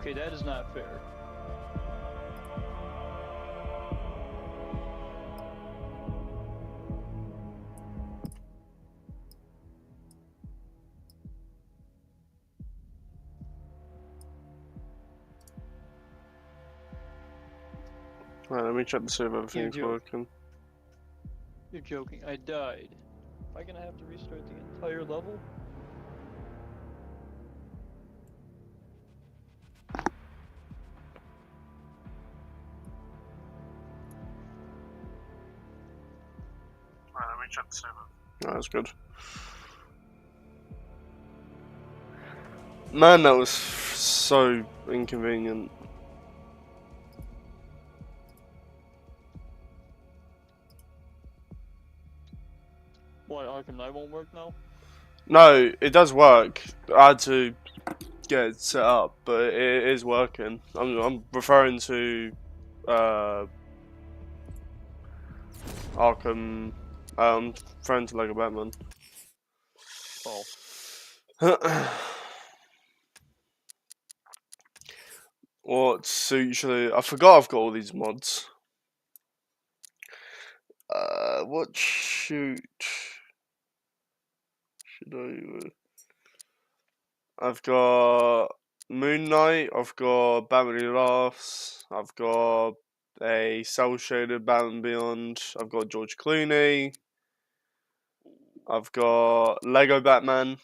Okay, that is not fair. Right, let me check to see if everything's working. You're joking. I died. Am I gonna have to restart the entire level? Right, let me check the server. No, that's good. Man, that was so inconvenient. What, Arkham Knight won't work now? No, it does work. I had to get it set up, but it is working. I'm referring to Arkham. Referring to Lego Batman. Oh. What suit should I forgot I've got all these mods. What shoot should I? I've got Moon Knight. I've got Batman Who Laughs. I've got a cell shaded Batman Beyond. I've got George Clooney. I've got Lego Batman.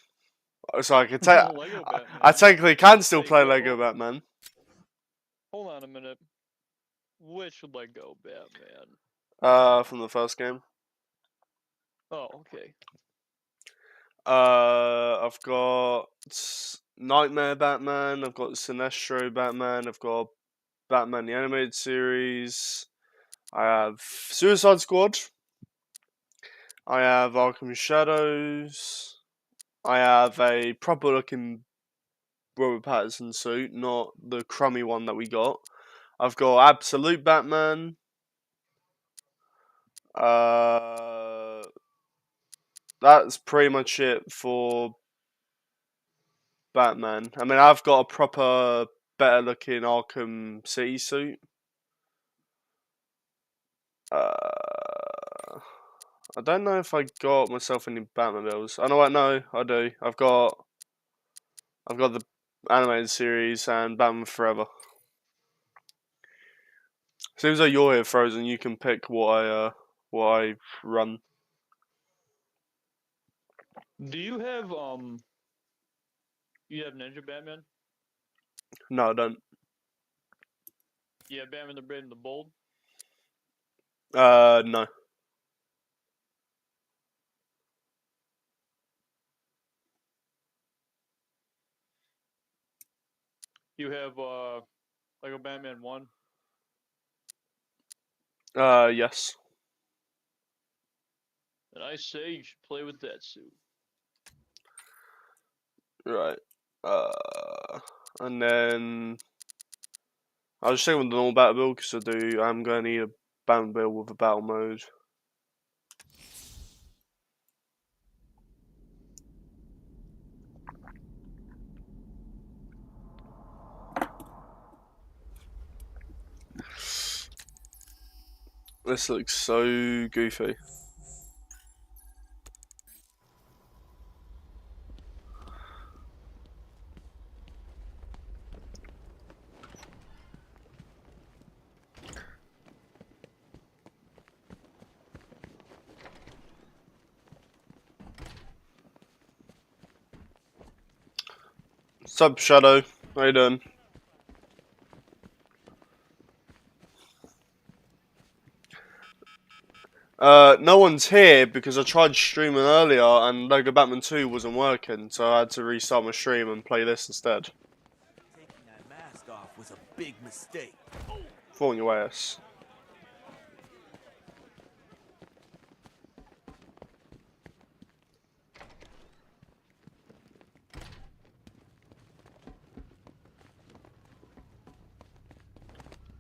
So I can take. Lego Batman. I technically can still Wait, play Lego Batman. Hold on a minute. Which Lego Batman? From the first game. Oh, okay. I've got Nightmare Batman. I've got Sinestro Batman. I've got Batman the Animated Series. I have Suicide Squad. I have Arkham Shadows. I have a proper looking Robert Pattinson suit, not the crummy one that we got. I've got Absolute Batman. That's pretty much it for Batman. I mean, I've got a proper, better looking Arkham City suit. I don't know if I got myself any Batmobiles. I know what, no, I do. I've got the animated series and Batman Forever. Seems like you're here, Frozen. You can pick what I run. Do you have you have Ninja Batman? No, I don't. Yeah, Batman the Brave and the Bold? No. You have Lego Batman 1? Yes. And I say you should play with that suit. Right. And then I'll just take with the normal battle build because I'm going to need a battle build with a battle mode. This looks so goofy. Sub Shadow, how you doing? No one's here because I tried streaming earlier and Lego Batman 2 wasn't working, so I had to restart my stream and play this instead. Taking that mask off was a big mistake. Fall on your ass.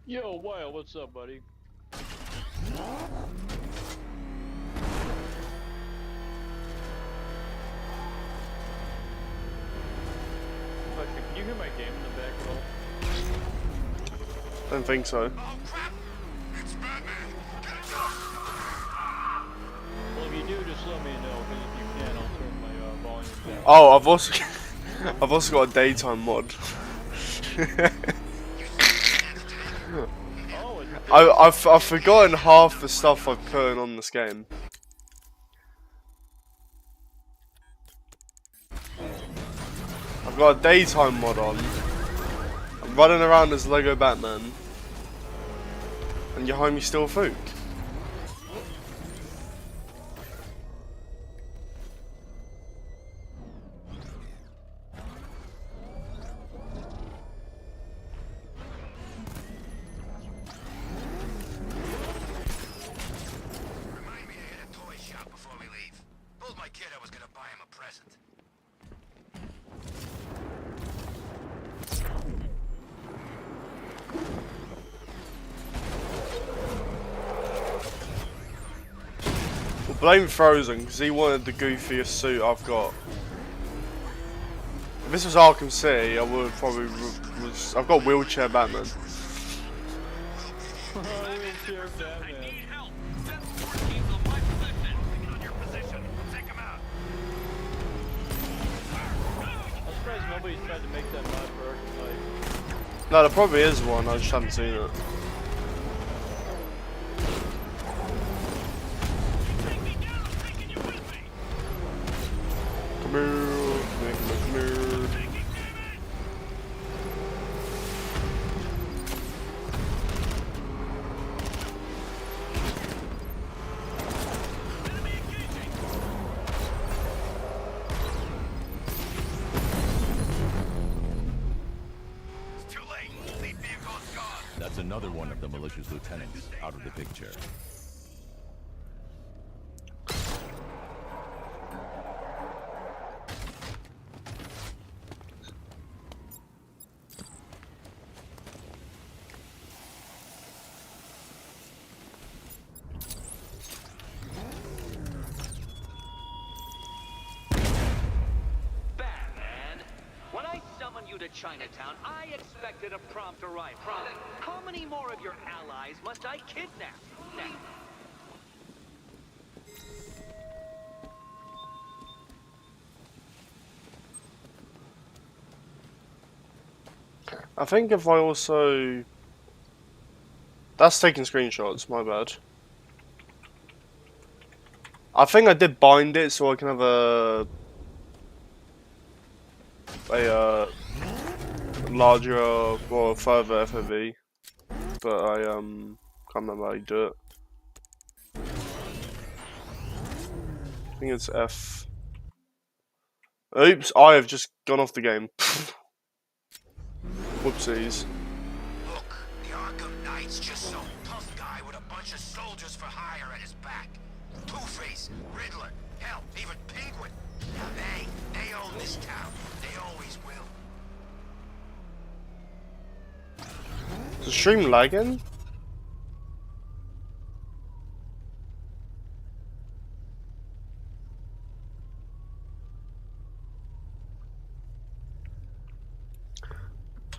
Yo, Wild, what's up, buddy? Question, can you hear my game in the back at all? don't think so. Oh crap! It's Batman! Well, if you do, just let me know, because if you can, I'll turn my volume down. Oh, I've also I've also got a daytime mod. Oh, it's I've forgotten half the stuff I've put on this game. I've got a daytime mod on. I'm running around as Lego Batman. And your homie still food. Remind me to hit a toy shop before we leave. Told my kid I was gonna buy him a present. Well, blame Frozen, because he wanted the goofiest suit I've got. If this was Arkham City, I would have probably I've got wheelchair Batman. wheelchair Batman. Help! Send 4 teams on my position. Get on your position. Take him out. I'm surprised nobody's tried to make that mod for Arkham Knight. No, there probably is one, I just haven't seen it. Come here, come here. It's too late. Lead vehicle's gone. That's another one of the militia's lieutenants out of the picture. Batman, when I summoned you to Chinatown, I expected a prompt arrival. How many more of your allies must I kidnap? Now, I think if I also... That's taking screenshots, my bad. I think I did bind it so I can have a larger or further FOV, but I can't remember how you do it. I think it's F. Oops, I have just gone off the game. Whoopsies. Look, the Arkham Knight's just some tough guy with a bunch of soldiers for hire at his back. Two-Face, Riddler, hell, even Penguin. Now they own this town. They always will. Is the stream lagging?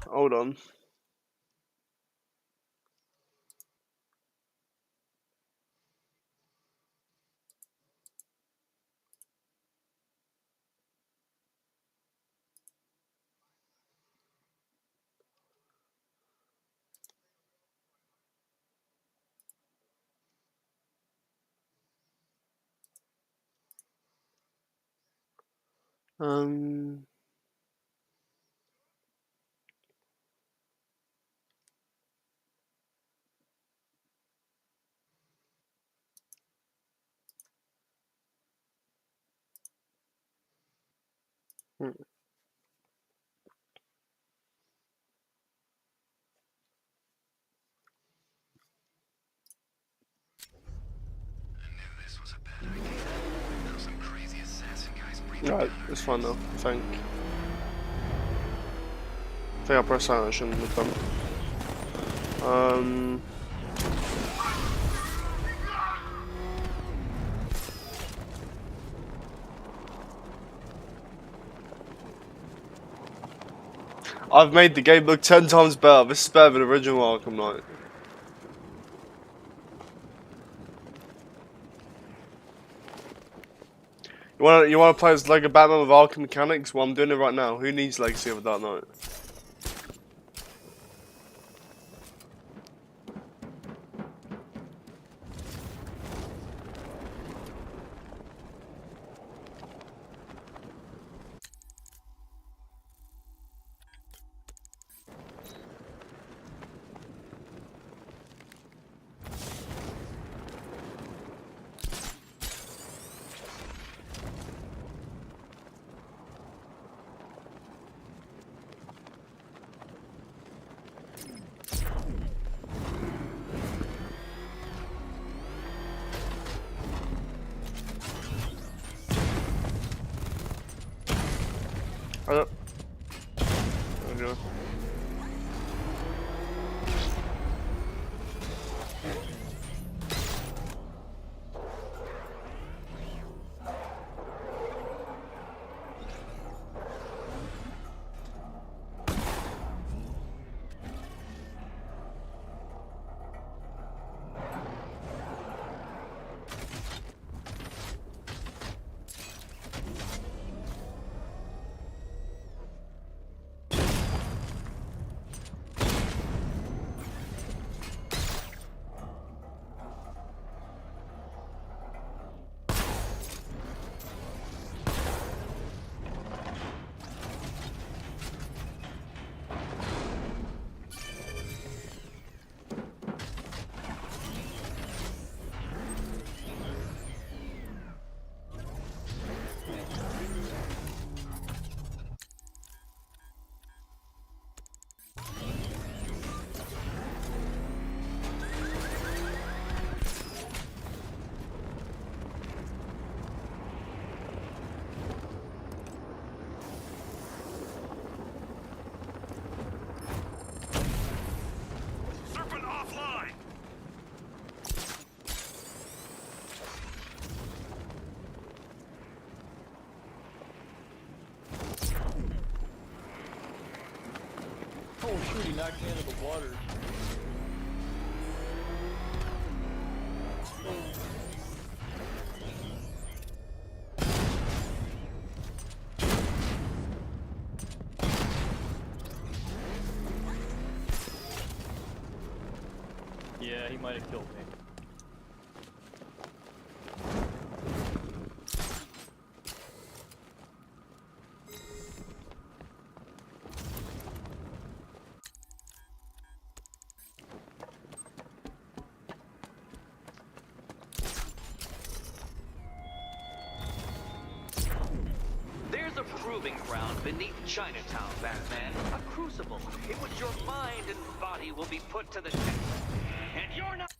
Hold on. Um. hmm. This was a bad idea. Now some crazy assassin guys breathing Right, down our it's fine now, necks. I think. I think I pressed that, I shouldn't have done. I've made the game look 10 times better. This is better than the original Arkham Knight. You wanna play as Lego Batman with Arkham mechanics? Well, I'm doing it right now. Who needs Legacy of the Dark Knight? There we go. Oh shoot, he knocked me into the water. Yeah, he might have killed me. There's a proving ground beneath Chinatown, Batman. A crucible in which your mind and body will be put to the test. And you're not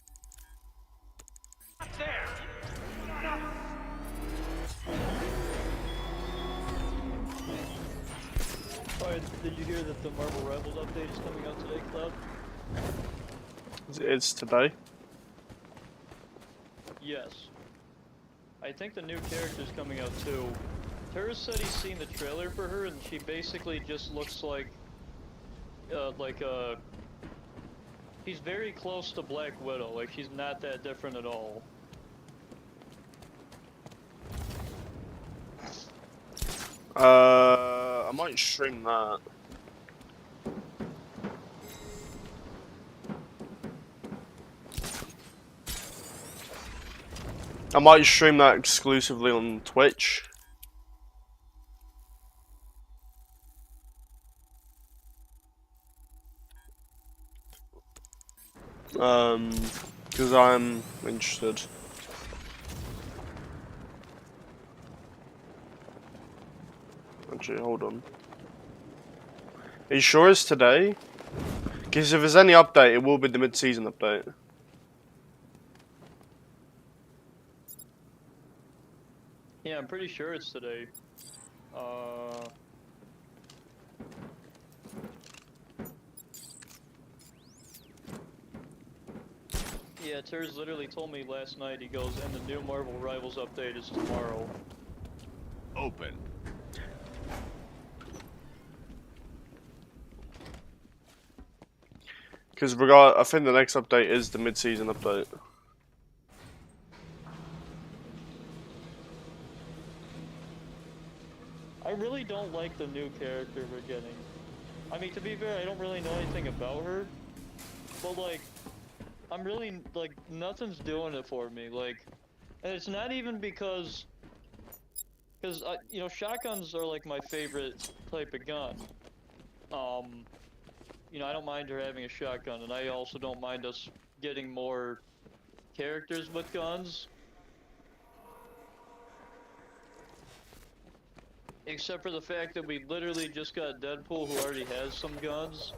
there. Alright, did you hear that the Marvel Rivals update is coming out today, Cloud? It's today. Yes. I think the new character's coming out too. Terrace said he's seen the trailer for her and she basically just looks like he's very close to Black Widow, like she's not that different at all. I might stream that. I might stream that exclusively on Twitch. Because I'm interested. Actually, hold on. Are you sure it's today? Because if there's any update, it will be the mid-season update. Yeah, I'm pretty sure it's today. Yeah, Terz literally told me last night, he goes, and the new Marvel Rivals update is tomorrow. Open. Because I think the next update is the mid-season update. I really don't like the new character we're getting. I mean, to be fair, I don't really know anything about her, but like, I'm really like nothing's doing it for me. Like, and it's not even because you know, shotguns are like my favorite type of gun. You know, I don't mind her having a shotgun, and I also don't mind us getting more characters with guns. Except for the fact that we literally just got Deadpool, who already has some guns.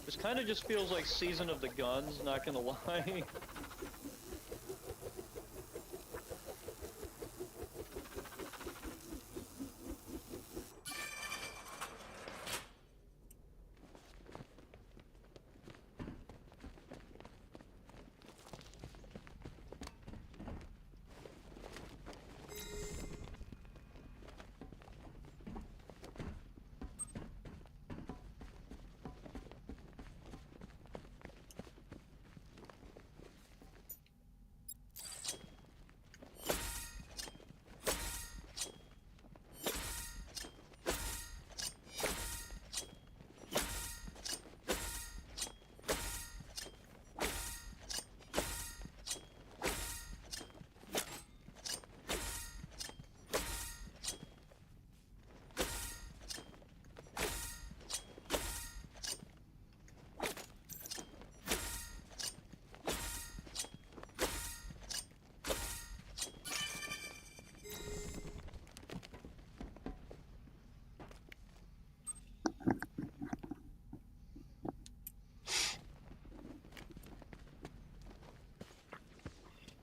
This kind of just feels like Season of the Guns, not gonna lie.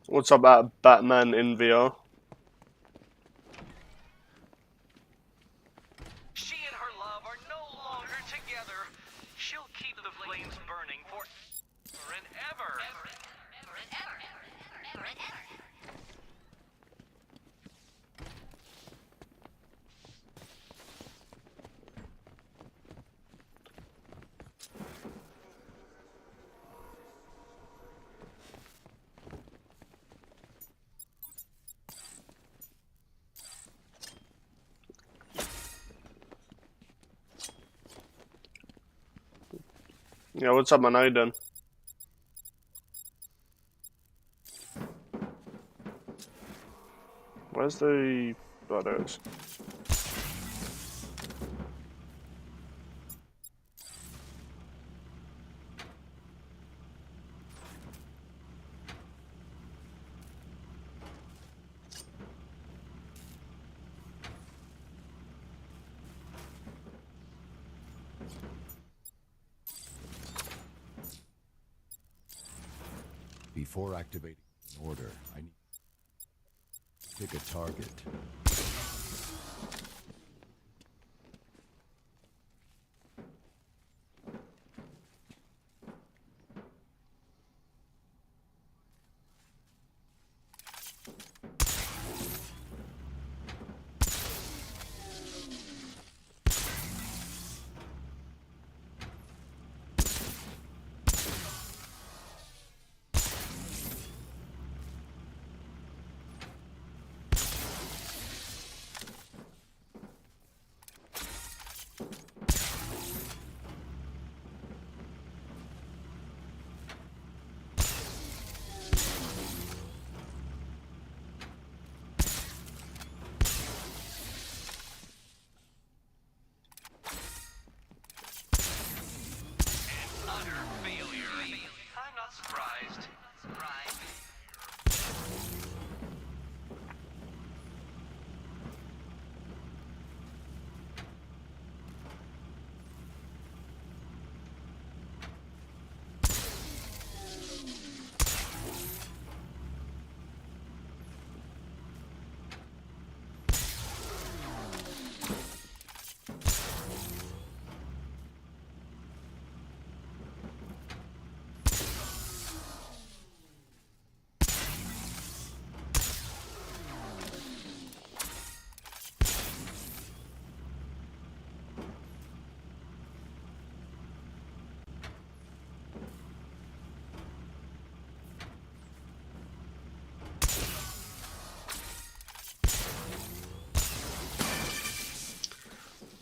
What's up about Batman in VR? She and her love are no longer together. She'll keep the flames burning forever and ever. Yeah, what's up, man? How you doing? Where's the... Oh, there it is. Before activating an order, I need to pick a target.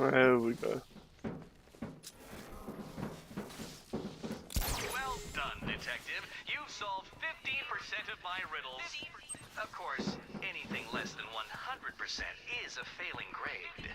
There we go. Well done, detective. You've solved 15% of my riddles. Of course, anything less than 100% is a failing grade.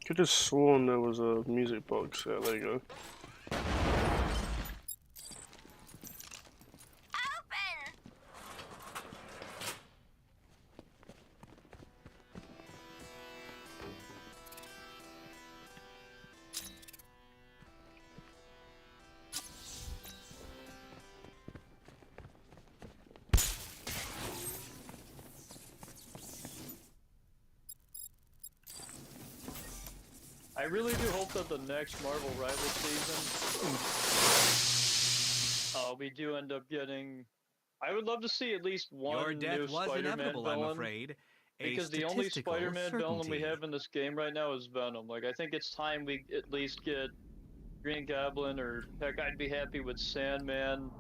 Could have sworn there was a music box. Yeah, there you go. I really do hope that the next Marvel Rival season, we do end up getting. I would love to see at least one Your death new was Spider-Man inevitable, I'm villain. afraid. A Because the only statistical Spider-Man villain we certainty. have in this game right now is Venom. Like, I think it's time we at least get Green Goblin, or heck, I'd be happy with Sandman.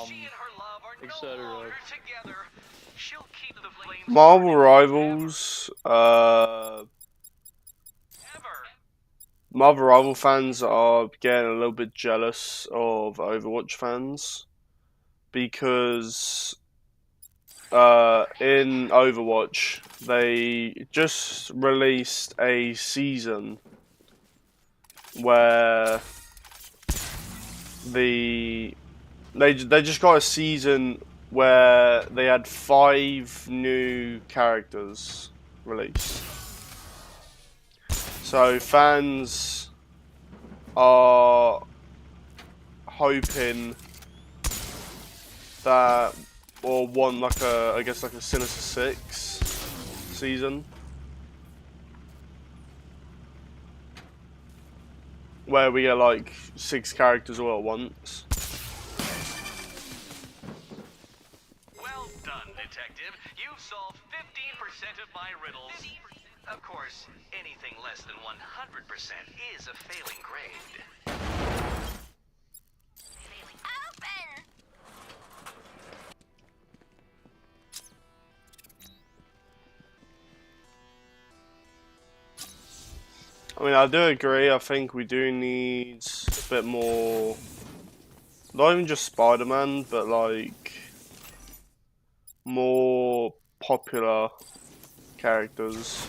She and her love are no etc. longer together. She'll keep the flames Marvel burning Rivals. forever. Marvel Rival fans are getting a little bit jealous of Overwatch fans because in Overwatch they just released a season where they just got a season where they had 5 new characters released. So fans are hoping that, or want like a, I guess like a Sinister Six season, where we get like 6 characters all at once. Well done, detective. You've solved 15% of my riddles. Of course, anything less than 100% is a failing grade. I mean, I do agree. I think we do need a bit more, not even just Spider-Man, but like more popular characters.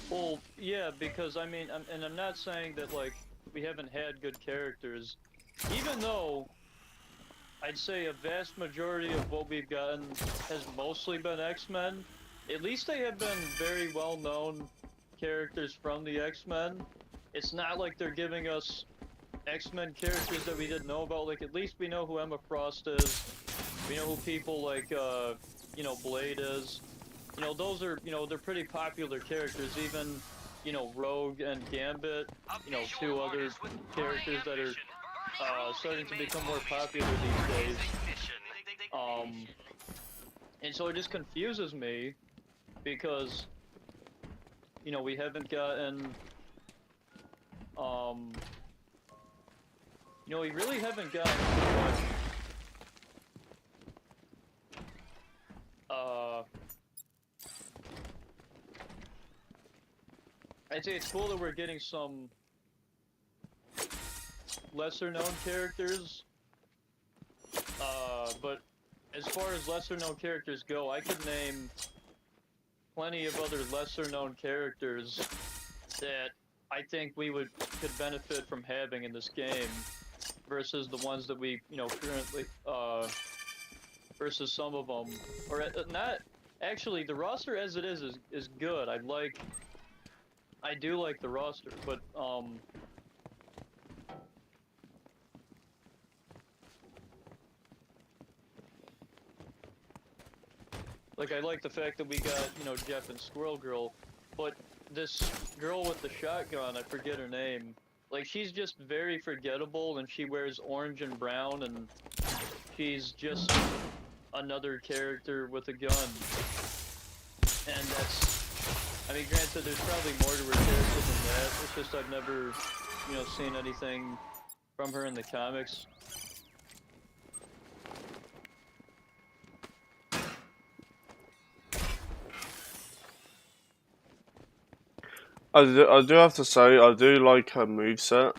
Well, yeah, because I mean, and I'm not saying that like we haven't had good characters, even though I'd say a vast majority of what we've gotten has mostly been X-Men. At least they have been very well-known characters from the X-Men. It's not like they're giving us X-Men characters that we didn't know about. Like, at least we know who Emma Frost is. We know who people like, you know, Blade is. You know, those are, you know, they're pretty popular characters. Even, you know, Rogue and Gambit, you know, 2 other characters that are starting to become more popular these days. And so it just confuses me because, you know, we haven't gotten, you know, we really haven't gotten too much, I'd say it's cool that we're getting some lesser known characters, but as far as lesser known characters go, I could name plenty of other lesser known characters that I think we could benefit from having in this game versus the ones that we, you know, currently, versus some of them, or not, actually the roster as it is good. I do like the roster, but like, I like the fact that we got, you know, Jeff and Squirrel Girl, but this girl with the shotgun, I forget her name, like, she's just very forgettable, and she wears orange and brown, and she's just, another character with a gun. And that's, I mean, granted, there's probably more to her character than that. It's just I've never, you know, seen anything from her in the comics. I do have to say, I do like her moveset.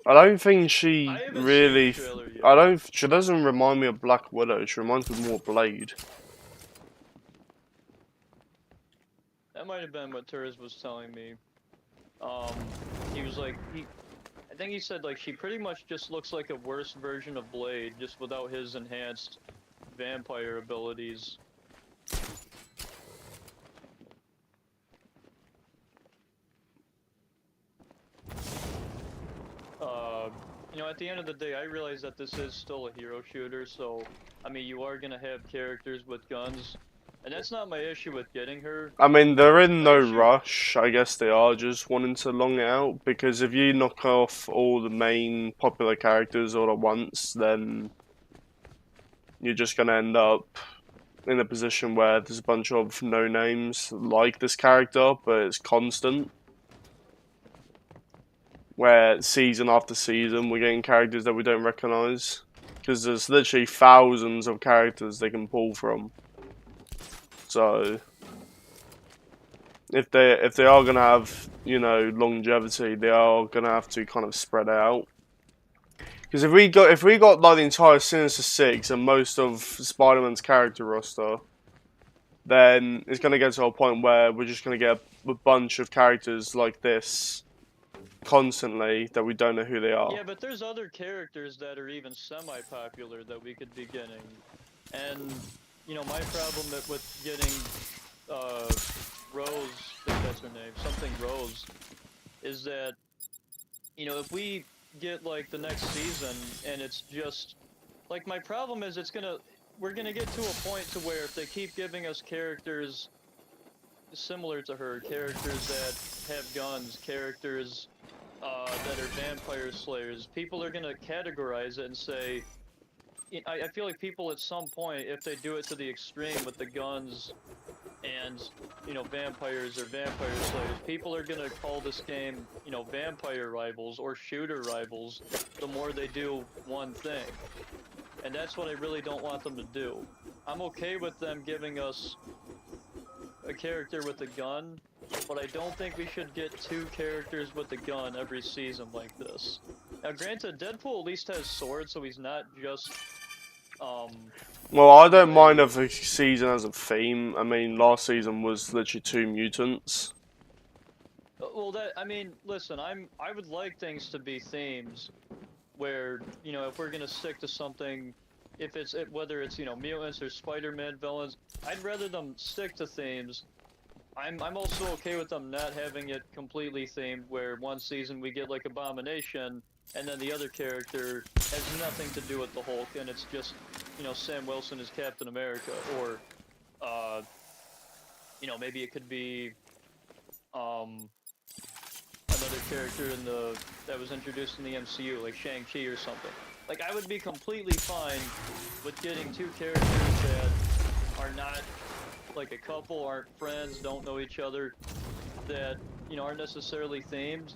I don't think she I haven't really. seen the trailer yet. I don't. She doesn't remind me of Black Widow. She reminds me more of Blade. That might have been what Turris was telling me. He was like, I think he said like she pretty much just looks like a worse version of Blade, just without his enhanced vampire abilities. You know, at the end of the day, I realize that this is still a hero shooter, so, I mean, you are gonna have characters with guns, and that's not my issue with getting her. I mean, they're in no issue- rush. I guess they are just wanting to long it out, because if you knock off all the main popular characters all at once, then you're just gonna end up in a position where there's a bunch of no names like this character, but it's constant. Where season after season we're getting characters that we don't recognize, because there's literally thousands of characters they can pull from. So if they are gonna have, you know, longevity, they are gonna have to kind of spread out. Because if we got like the entire Sinister Six and most of Spider-Man's character roster, then it's gonna get to a point where we're just gonna get a bunch of characters like this constantly that we don't know who they are. Yeah, but there's other characters that are even semi-popular that we could be getting. And, you know, my problem with getting, Rose, I think that's her name, something Rose, is that, you know, if we get, like, the next season and it's just, like, my problem is we're gonna get to a point to where if they keep giving us characters similar to her, characters that have guns, characters that are vampire slayers, people are gonna categorize it and say, I feel like people at some point, if they do it to the extreme with the guns and, you know, vampires or vampire slayers, people are gonna call this game, you know, vampire rivals or shooter rivals the more they do one thing. And that's what I really don't want them to do. I'm okay with them giving us a character with a gun, but I don't think we should get two characters with a gun every season like this. Now, granted, Deadpool at least has swords, so he's not just, Well, I don't mind if a season has a theme. I mean, last season was literally 2 mutants. Well, I mean, listen, I would like things to be themes, where, you know, if we're gonna stick to something, whether it's, you know, mutants or Spider-Man villains, I'd rather them stick to themes. I'm also okay with them not having it completely themed, where one season we get like Abomination, and then the other character has nothing to do with the Hulk, and it's just, you know, Sam Wilson is Captain America, or, you know, maybe it could be, another character that was introduced in the MCU, like Shang-Chi or something. Like, I would be completely fine with getting two characters that are not, like, a couple, aren't friends, don't know each other, that, you know, aren't necessarily themed.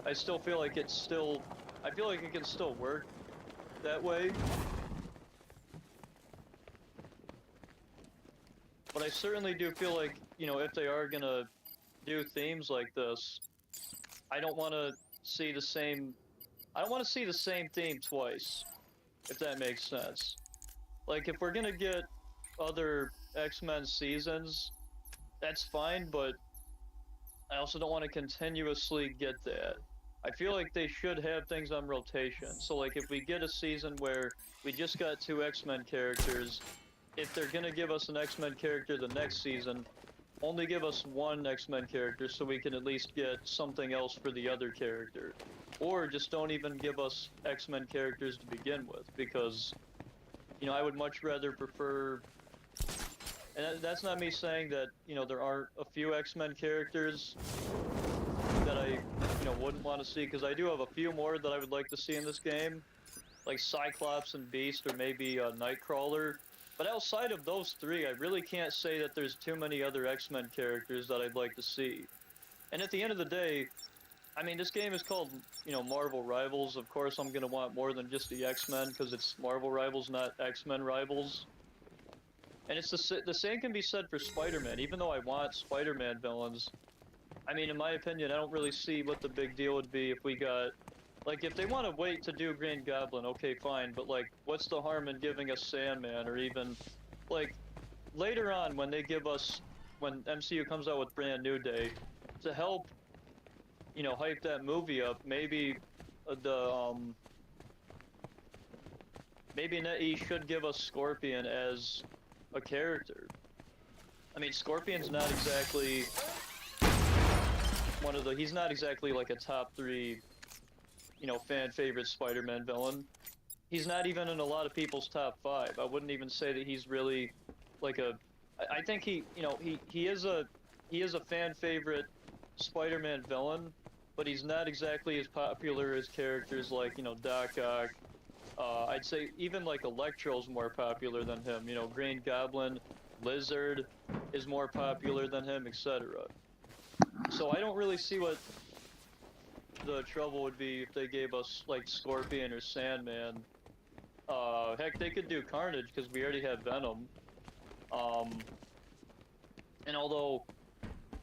I still feel like I feel like it can still work that way. But I certainly do feel like, you know, if they are gonna do themes like this, I don't want to see the same theme twice, if that makes sense. Like, if we're gonna get other X-Men seasons, that's fine, but I also don't want to continuously get that. I feel like they should have things on rotation. So, like, if we get a season where we just got 2 X-Men characters, if they're gonna give us an X-Men character the next season, only give us 1 X-Men character so we can at least get something else for the other character. Or just don't even give us X-Men characters to begin with, because, you know, I would much rather prefer... And that's not me saying that, you know, there aren't a few X-Men characters that I, you know, wouldn't want to see, because I do have a few more that I would like to see in this game. like Cyclops and Beast, or maybe Nightcrawler. But outside of those three, I really can't say that there's too many other X-Men characters that I'd like to see. And at the end of the day, I mean, this game is called, Marvel Rivals. Of course, I'm gonna want more than just the X-Men because it's Marvel Rivals, not X-Men Rivals. And it's the same can be said for Spider-Man. Even though I want Spider-Man villains, I mean, in my opinion, I don't really see what the big deal would be if we got, like, if they want to wait to do Green Goblin, okay, fine. But like, what's the harm in giving us Sandman, or even, like, later on when they give us, when MCU comes out with Brand New Day, to help, hype that movie up, maybe maybe he should give us Scorpion as a character. I mean, Scorpion's not exactly he's not exactly like a top 3, fan favorite Spider-Man villain. He's not even in a lot of people's top 5. I wouldn't even say that he's really like I think he is a fan favorite Spider-Man villain, but he's not exactly as popular as characters like, Doc Ock. I'd say even like Electro's more popular than him. Green Goblin, Lizard is more popular than him, etc. So I don't really see what the trouble would be if they gave us like Scorpion or Sandman. Heck, they could do Carnage because we already have Venom. And although,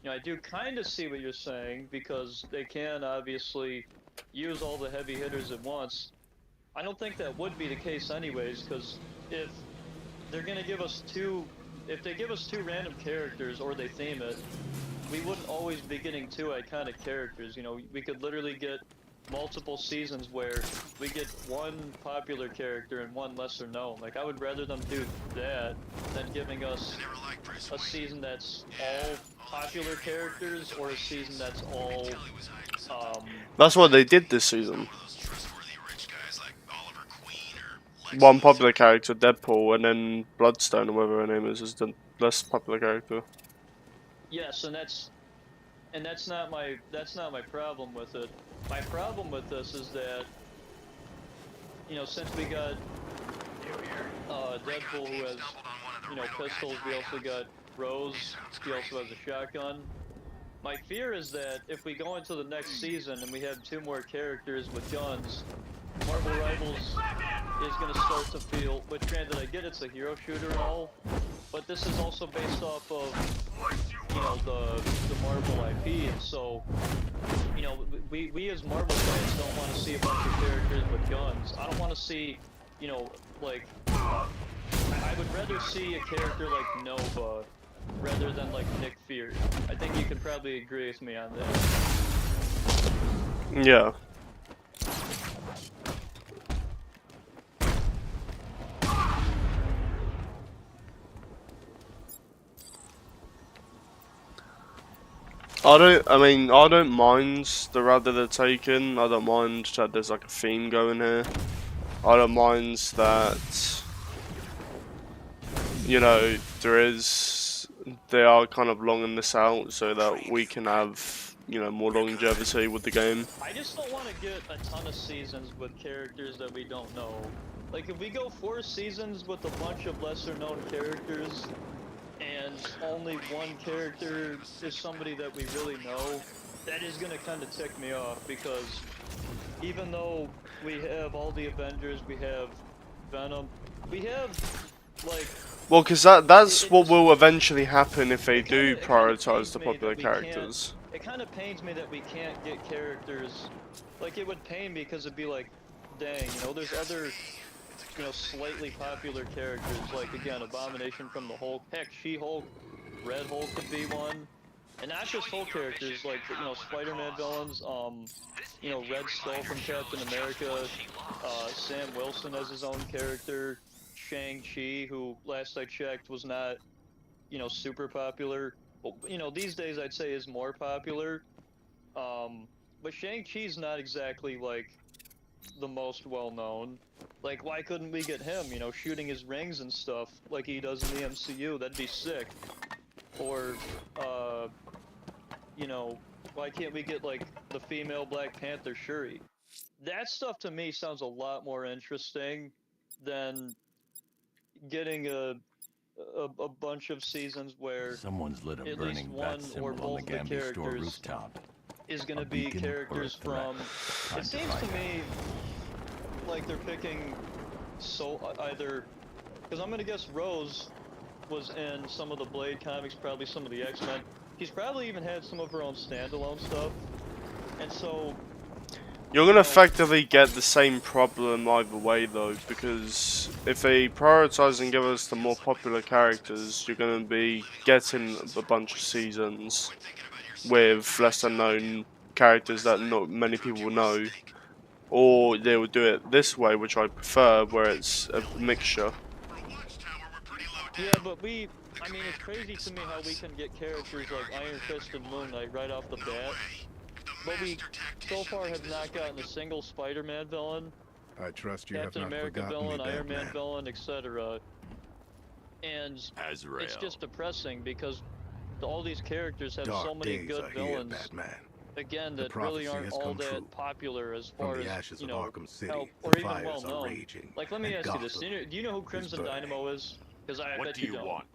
I do kind of see what you're saying, because they can obviously use all the heavy hitters at once. I don't think that would be the case anyways, because if they're gonna give us if they give us 2 random characters, or they theme it, we wouldn't always be getting 2 iconic characters. We could literally get multiple seasons where we get 1 popular character and 1 lesser known. Like, I would rather them do that than giving us a season that's all popular characters, or a season that's all That's what they did this season. 1 popular character, Deadpool, and then Bloodstone, or whatever her name is the less popular character. yes, and that's not my problem with it. My problem with this is that, since we got Deadpool, who has, pistols, we also got Rose, he also has a shotgun. My fear is that if we go into the next season and we have 2 more characters with guns, Marvel Rivals is going to start to feel, which granted I get it's a hero shooter and all, but this is also based off of, the Marvel IP, and so, we as Marvel fans don't want to see a bunch of characters with guns. I don't want to see, like, I would rather see a character like Nova rather than like Nick Fury. I think you could probably agree with me on that. Yeah. I don't mind the route that they're taking. I don't mind that there's like a theme going here. I don't mind that, they are kind of longing this out so that we can have, more longevity with the game. I just don't want to get a ton of seasons with characters that we don't know. Like, if we go 4 seasons with a bunch of lesser known characters, and only 1 character is somebody that we really know, that is gonna kind of tick me off, because even though we have all the Avengers, we have Venom, we have, like... Well, because that's what will eventually happen if they do prioritize the popular characters. It kind of pains me that we can't get characters... Like, it would pain me because it'd be like, dang, there's other... slightly popular characters, like, again, Abomination from the Hulk, heck, She-Hulk, Red Hulk could be one, and not just Hulk characters, like, Spider-Man villains, Red Skull from Captain America, Sam Wilson as his own character, Shang-Chi, who, last I checked, was not, super popular, but, these days I'd say is more popular, but Shang-Chi's not exactly, like, the most well-known. Like, why couldn't we get him, shooting his rings and stuff like he does in the MCU? That'd be sick. Or, why can't we get, like, the female Black Panther Shuri? that stuff to me sounds a lot more interesting than getting a bunch of seasons where Someone's lit a at least burning one bat or symbol on both the of the Gambi store characters rooftop. is going A to be beacon or a characters threat? from. Time It seems to find out. me like they're picking either, because I'm going to guess Rose was in some of the Blade comics, probably some of the X-Men. She's probably even had some of her own standalone stuff, and so. You're gonna effectively get the same problem either way though, because if they prioritize and give us the more popular characters, you're gonna be getting a bunch of seasons with lesser known characters that not many people will know, or they will do it this way, which I prefer, where it's a mixture. Yeah, but I mean, it's crazy to me how we can get characters like Iron Fist and Moon Knight right off the bat, but we so far have not gotten a single Spider-Man villain, I trust you have Captain not America forgotten villain, me, Iron Man Batman. villain, etc. And Azrael. it's just depressing because all these characters have Dark so many days good are here, villains, Batman. again, The that really prophecy aren't has all come that true. popular as far From the as, ashes you of know, Arkham City, how, the or even fires well are known. raging. Like, let me and ask you this: Gotham do you know who Crimson burning. Dynamo is? Because I What bet do you you don't. want?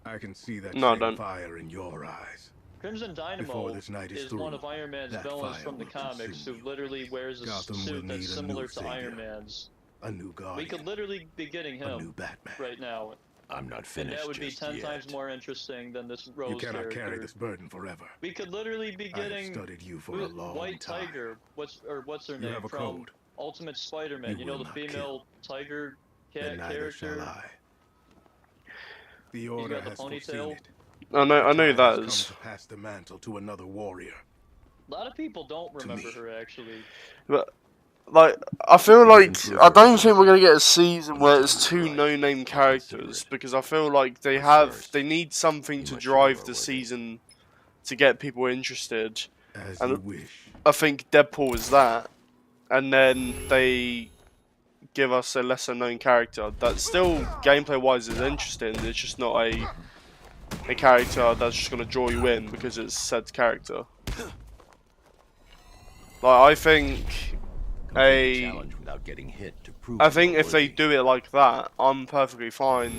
I can see that No, I same don't. fire in your eyes. Crimson Before Dynamo this night is is one through, of Iron Man's that villains fire from the will comics who consume you. literally wears a Gotham will suit that's need a similar new to Iron savior. Man's. A new We guardian. could literally be getting a new him Batman. right now, I'm not and finished that would be just 10 yet. times more interesting than this Rose You cannot character. carry this burden forever. We could literally be I have getting studied you for a long White time. Tiger. What's her You name have a from code. Ultimate Spider-Man? You You know will the not female Tiger And neither shall character. I. The order got the has foreseen ponytail. it. I know The that time has is. come to pass the mantle to another warrior. A lot of people don't remember me. her actually. But like, I feel like I don't think we're gonna get a season where it's two no-name characters, because I feel like they need something to drive the season to get people interested, As and you wish. I think Deadpool is that, and then they give us a lesser-known character that still gameplay-wise is interesting. It's just not a character that's just gonna draw you in because it's said character. Like, I think Complete the challenge without getting hit to prove I think you're if they worthy. do it like that, I'm perfectly fine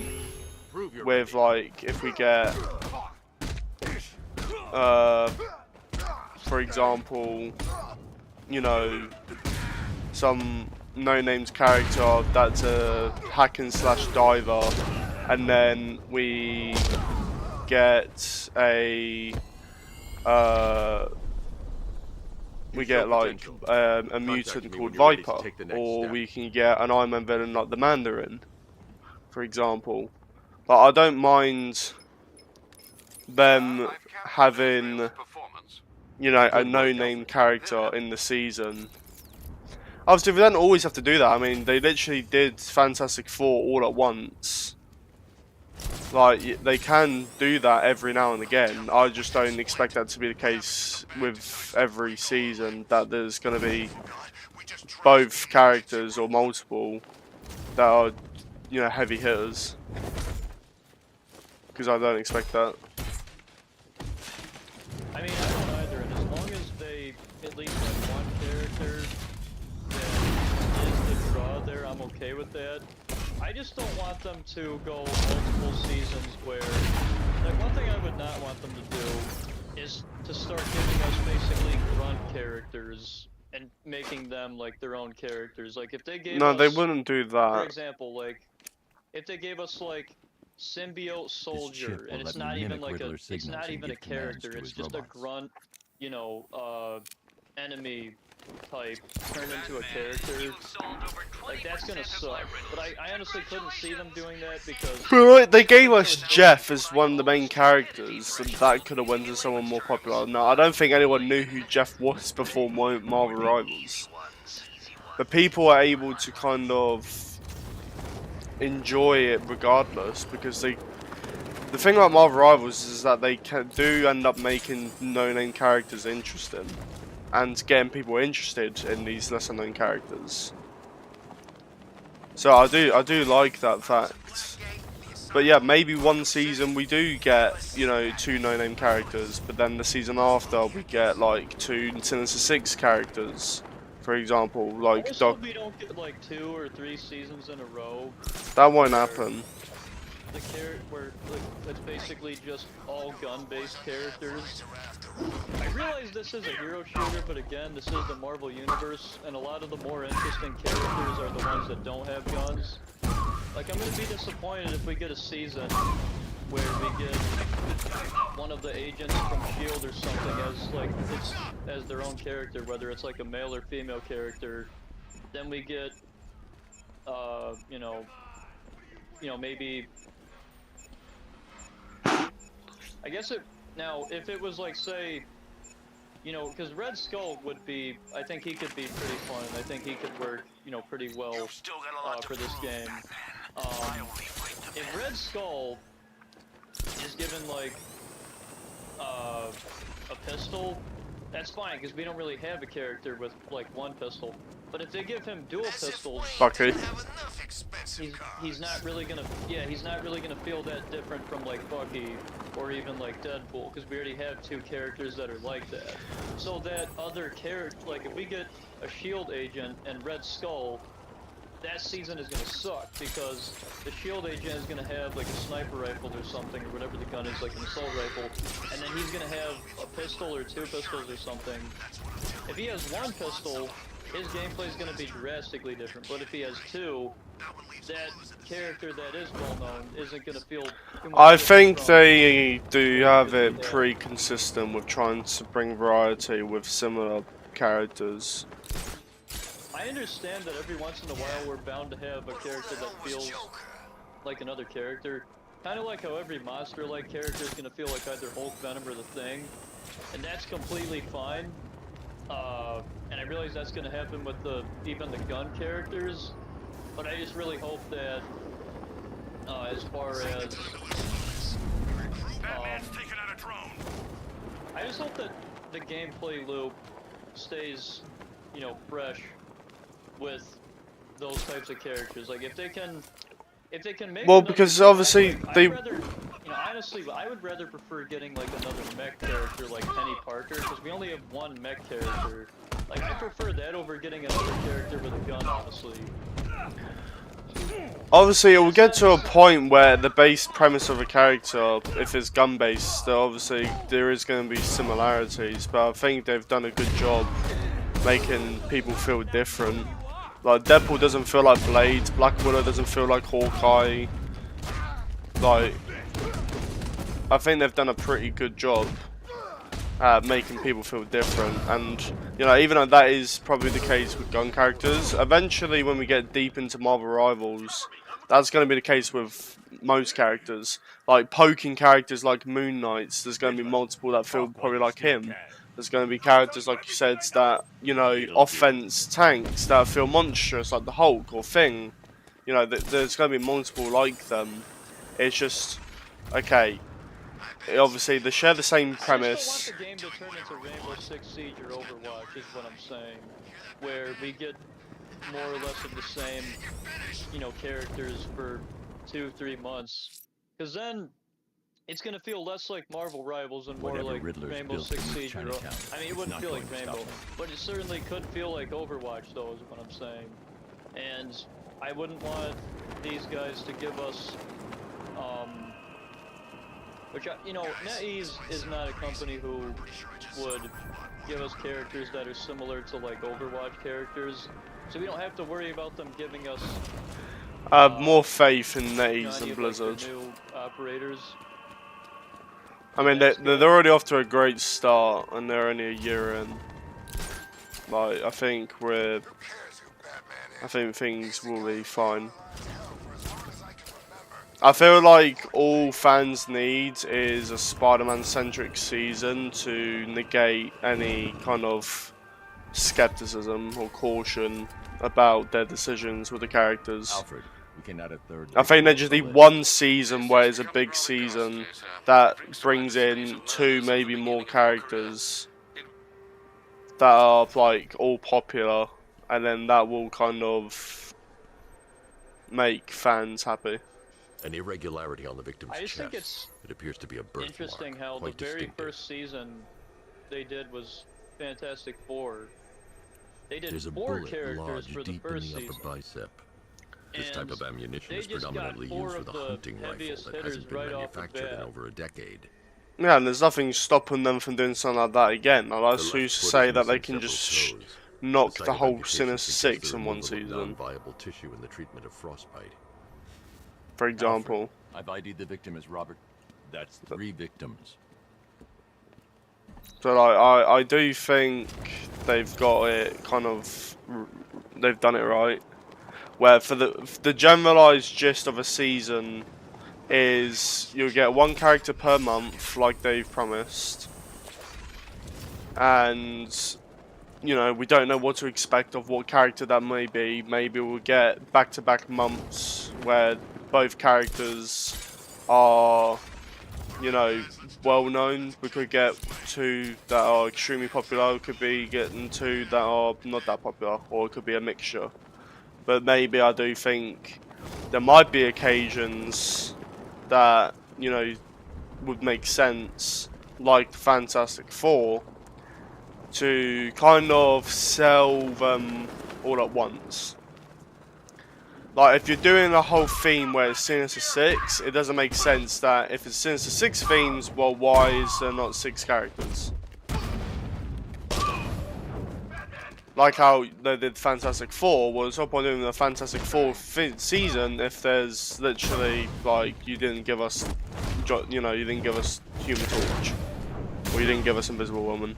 Prove you're with, ready. like, if we get, for example, you know, some no-names character that's a hack and slash diver, and then we get a like a mutant called Viper, or we can get an Iron Man villain like the Mandarin, for example. But I don't mind them having, you know, a no-name character in the season. Obviously, we don't always have to do that. I mean, they literally did Fantastic Four all at once. Like, they can do that every now and again. I just don't expect that to be the case with every season, that there's going to be both characters or multiple that are, you know, heavy hitters. Because I don't expect that. I mean, I don't either, and as long as they at least have one character that is the draw there, I'm okay with that. I just don't want them to go multiple seasons where, like, one thing I would not want them to do is to start giving us basically grunt characters and making them like their own characters. Like, if they gave No, us, they wouldn't do for that. example, like, if they gave us like symbiote soldier, will and it's let me not even mimic like Riddler it's signals not and even a give commands character, to it's his just robots. a grunt, you know, enemy type turned into a character. Like, that's gonna suck. But I honestly couldn't see them doing that because But like, they gave us Jeff as one of the main characters, and that could have went to someone more popular. No, I don't think anyone knew who Jeff was before Marvel Rivals. But people are able to kind of enjoy it regardless, because the thing about Marvel Rivals is that they do end up making no-name characters interesting, and getting people interested in these lesser-known characters. So I do like that fact. But yeah, maybe one season we do get, you know, two no-name characters, but then the season after we get like two Sinister Six characters, For example, I like just Doc. hope we don't get like 2 or 3 seasons in a row That won't where happen. the where like, it's basically just all gun-based characters. I realize this is a hero shooter, but again, this is the Marvel Universe, and a lot of the more interesting characters are the ones that don't have guns. Like, I'm gonna be disappointed if we get a season where we get one of the agents from S.H.I.E.L.D. or something as their own character, whether it's like a male or female character. Then we get, you know, maybe. I guess now if it was like, say, you know, because Red Skull would be, I think he could be pretty fun, and I think he could work, you know, pretty well for this game. If Red Skull is given like a pistol, that's fine because we don't really have a character with like one pistol. But if they give him dual pistols, Bucky. he's not really gonna feel that different from like Bucky or even like Deadpool, because we already have 2 characters that are like that. So that other character, like if we get a S.H.I.E.L.D. agent and Red Skull, that season is gonna suck because the S.H.I.E.L.D. agent is gonna have like a sniper rifle or something, or whatever the gun is, like an assault rifle, and then he's gonna have a pistol or 2 pistols or something. If he has 1 pistol, his gameplay is going to be drastically different, but if he has 2, that character that is well known isn't going to feel too much I different think from they do have it Yeah. pretty consistent with trying to bring variety with similar characters. I understand that every once in a while we're bound to have a character that feels like another character. Kind of like how every monster-like character is going to feel like either Hulk, Venom, or the Thing. And that's completely fine. And I realize that's going to happen with even the gun characters. But I just really hope that, as far as... I just hope that the gameplay loop stays, you know, fresh with those types of characters. Like, if they can make Well, another because mech, obviously they... I'd rather, you know, honestly, I would rather prefer getting like another mech character like Penny Parker, because we only have 1 mech character. Like, I prefer that over getting another character with a gun, honestly. Obviously, it will get to a point where the base premise of a character, if it's gun-based, then obviously there is going to be similarities, but I think they've done a good job making people feel different. Like, Deadpool doesn't feel like Blade, Black Widow doesn't feel like Hawkeye. Like, I think they've done a pretty good job at making people feel different, and you know, even though that is probably the case with gun characters, eventually when we get deep into Marvel Rivals, that's going to be the case with most characters. Like poking characters like Moon Knights, there's going to be multiple that feel probably like him. There's going to be characters like you said that, you know, offense tanks that feel monstrous like the Hulk or Thing. You know, there's going to be multiple like them. It's just, okay, obviously they share the same premise. I just don't want the game to turn into Rainbow Six Siege or Overwatch, is what I'm saying. Where we get more or less of the same, you know, characters for 2-3 months. Because then it's going to feel less like Marvel Rivals and more Whatever like Riddler's Rainbow built Six in Siege. I Chinatown, mean, it it's wouldn't not feel going like to stop Rainbow, them. but it certainly could feel like Overwatch, though, is what I'm saying. And I wouldn't want these guys to give us, which, you know, NetEase is not a company who would give us characters that are similar to, like, Overwatch characters. So we don't have to worry about them giving us... more faith in you know, NetEase any than of, like, Blizzard. the new operators. I mean, they're already off to a great start, and they're only a year in. Like, I think things will be fine. I feel like all fans need is a Spider-Man centric season to negate any kind of skepticism or caution about their decisions with the characters. Alfred, we can add a third. I think they just need one season where it's a big season that brings in 2, maybe more characters that are like all popular, and then that will kind of make fans happy. An irregularity on the victim's I just chest. think it's It appears to be a birthmark. interesting how the quite very distinctive. first season they did was Fantastic Four. They did There's a 4 bullet characters lodged for the deep in first the upper season. bicep. This type And of ammunition they is just got predominantly 4 used of with a the hunting rifle heaviest that hitters hasn't been right off the manufactured in bat. over a decade. Yeah, and there's nothing stopping them from doing something like that again. Like, The that's left who's to foot say is that they missing can several just toes. knock The site the of whole amputation Sinister suggests Six the in one removal of season, non-viable tissue in the treatment of frostbite. for example. Alfred, I've ID'd the victim as Robert. That's 3 victims. So I do think they've got it kind of, they've done it right. Where for the generalized gist of a season is you'll get 1 character per month, like they've promised, and you know, we don't know what to expect of what character that may be. Maybe we'll get back-to-back months where both characters are, you know, well known. We could get 2 that are extremely popular. We could be getting 2 that are not that popular, or it could be a mixture. But maybe I do think there might be occasions that, you know, would make sense, like the Fantastic Four, to kind of sell them all at once. Like, if you're doing a whole theme where it's Sinister Six, it doesn't make sense that if it's Sinister Six themes, well, why is there not 6 characters? Like how they did Fantastic Four. Well, there's no point doing the Fantastic Four season if there's literally, like, you didn't give us, you know, you didn't give us Human Torch, or you didn't give us Invisible Woman.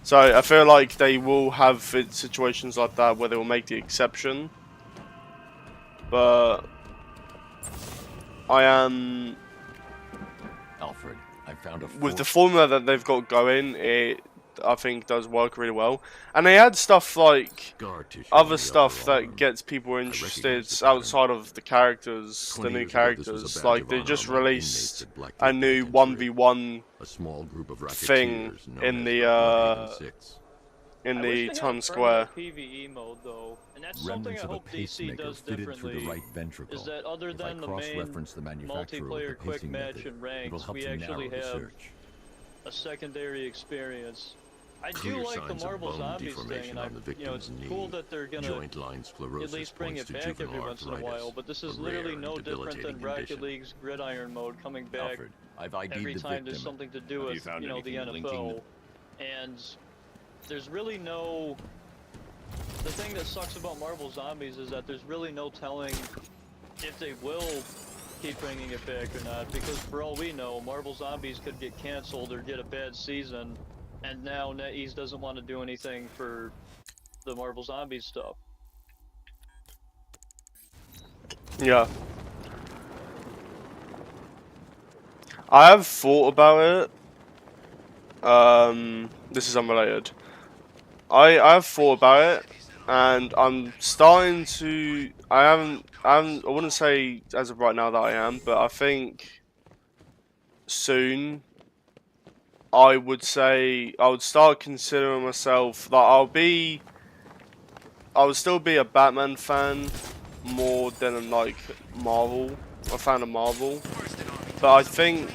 So I feel like they will have situations like that where they will make the exception. But I am, Alfred, I found a with the fourth- formula that they've got going, it I think does work really well. And they add stuff like Scar tissue on other the stuff upper that arm. gets people interested recognize the pattern. outside of the characters, the 20 new years ago, this was a characters. badge Like of they honor just among released inmates at Black a Gate new Penitentiary. 1v1 A small group of thing racketeers known in as the Blood Haven Six. in I wish the they had a Times Square. permanent PvE mode though, and that's something remnants I of a hope DC pacemaker does fitted through differently. the right ventricle. Is that other If than I the main cross-reference the manufacturer with multiplayer the quick pacing match method, and it'll ranks, help we to actually narrow the have search. a secondary experience. I Clear do like the signs of Marvel bone Zombies thing, deformation and on the you know, victim's it's cool knee. that they're gonna Joint line at sclerosis least bring points it to back every juvenile once in a arthritis, while, but this is a literally rare and no different than debilitating Rocket condition. League's Gridiron mode coming back Alfred, I've ID'd every the time victim. there's something to do Have you with, found you know, the anything linking NFL. And there's really no... The thing that sucks about Marvel Zombies is that there's really no telling if they will keep bringing it back or not, because for all we know, Marvel Zombies could get cancelled or get a bad season, and now NetEase doesn't want to do anything for the Marvel Zombies stuff. Yeah. I have thought about it. This is unrelated. I have thought about it, and I'm starting to. I wouldn't say as of right now that I am, but I think soon. I would say I would start considering myself that I would still be a Batman fan more than like Marvel, a fan of Marvel. But I think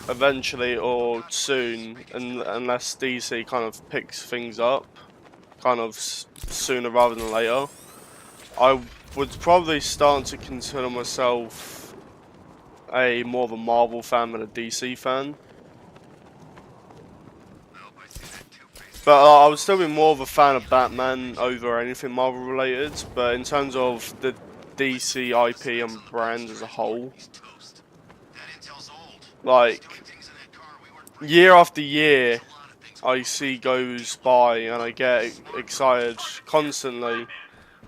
eventually or soon, unless DC kind of picks things up, kind of sooner rather than later, I would probably start to consider myself more of a Marvel fan than a DC fan. But I would still be more of a fan of Batman over anything Marvel related. But in terms of the DC IP and brand as a whole, like year after year, I see goes by and I get excited constantly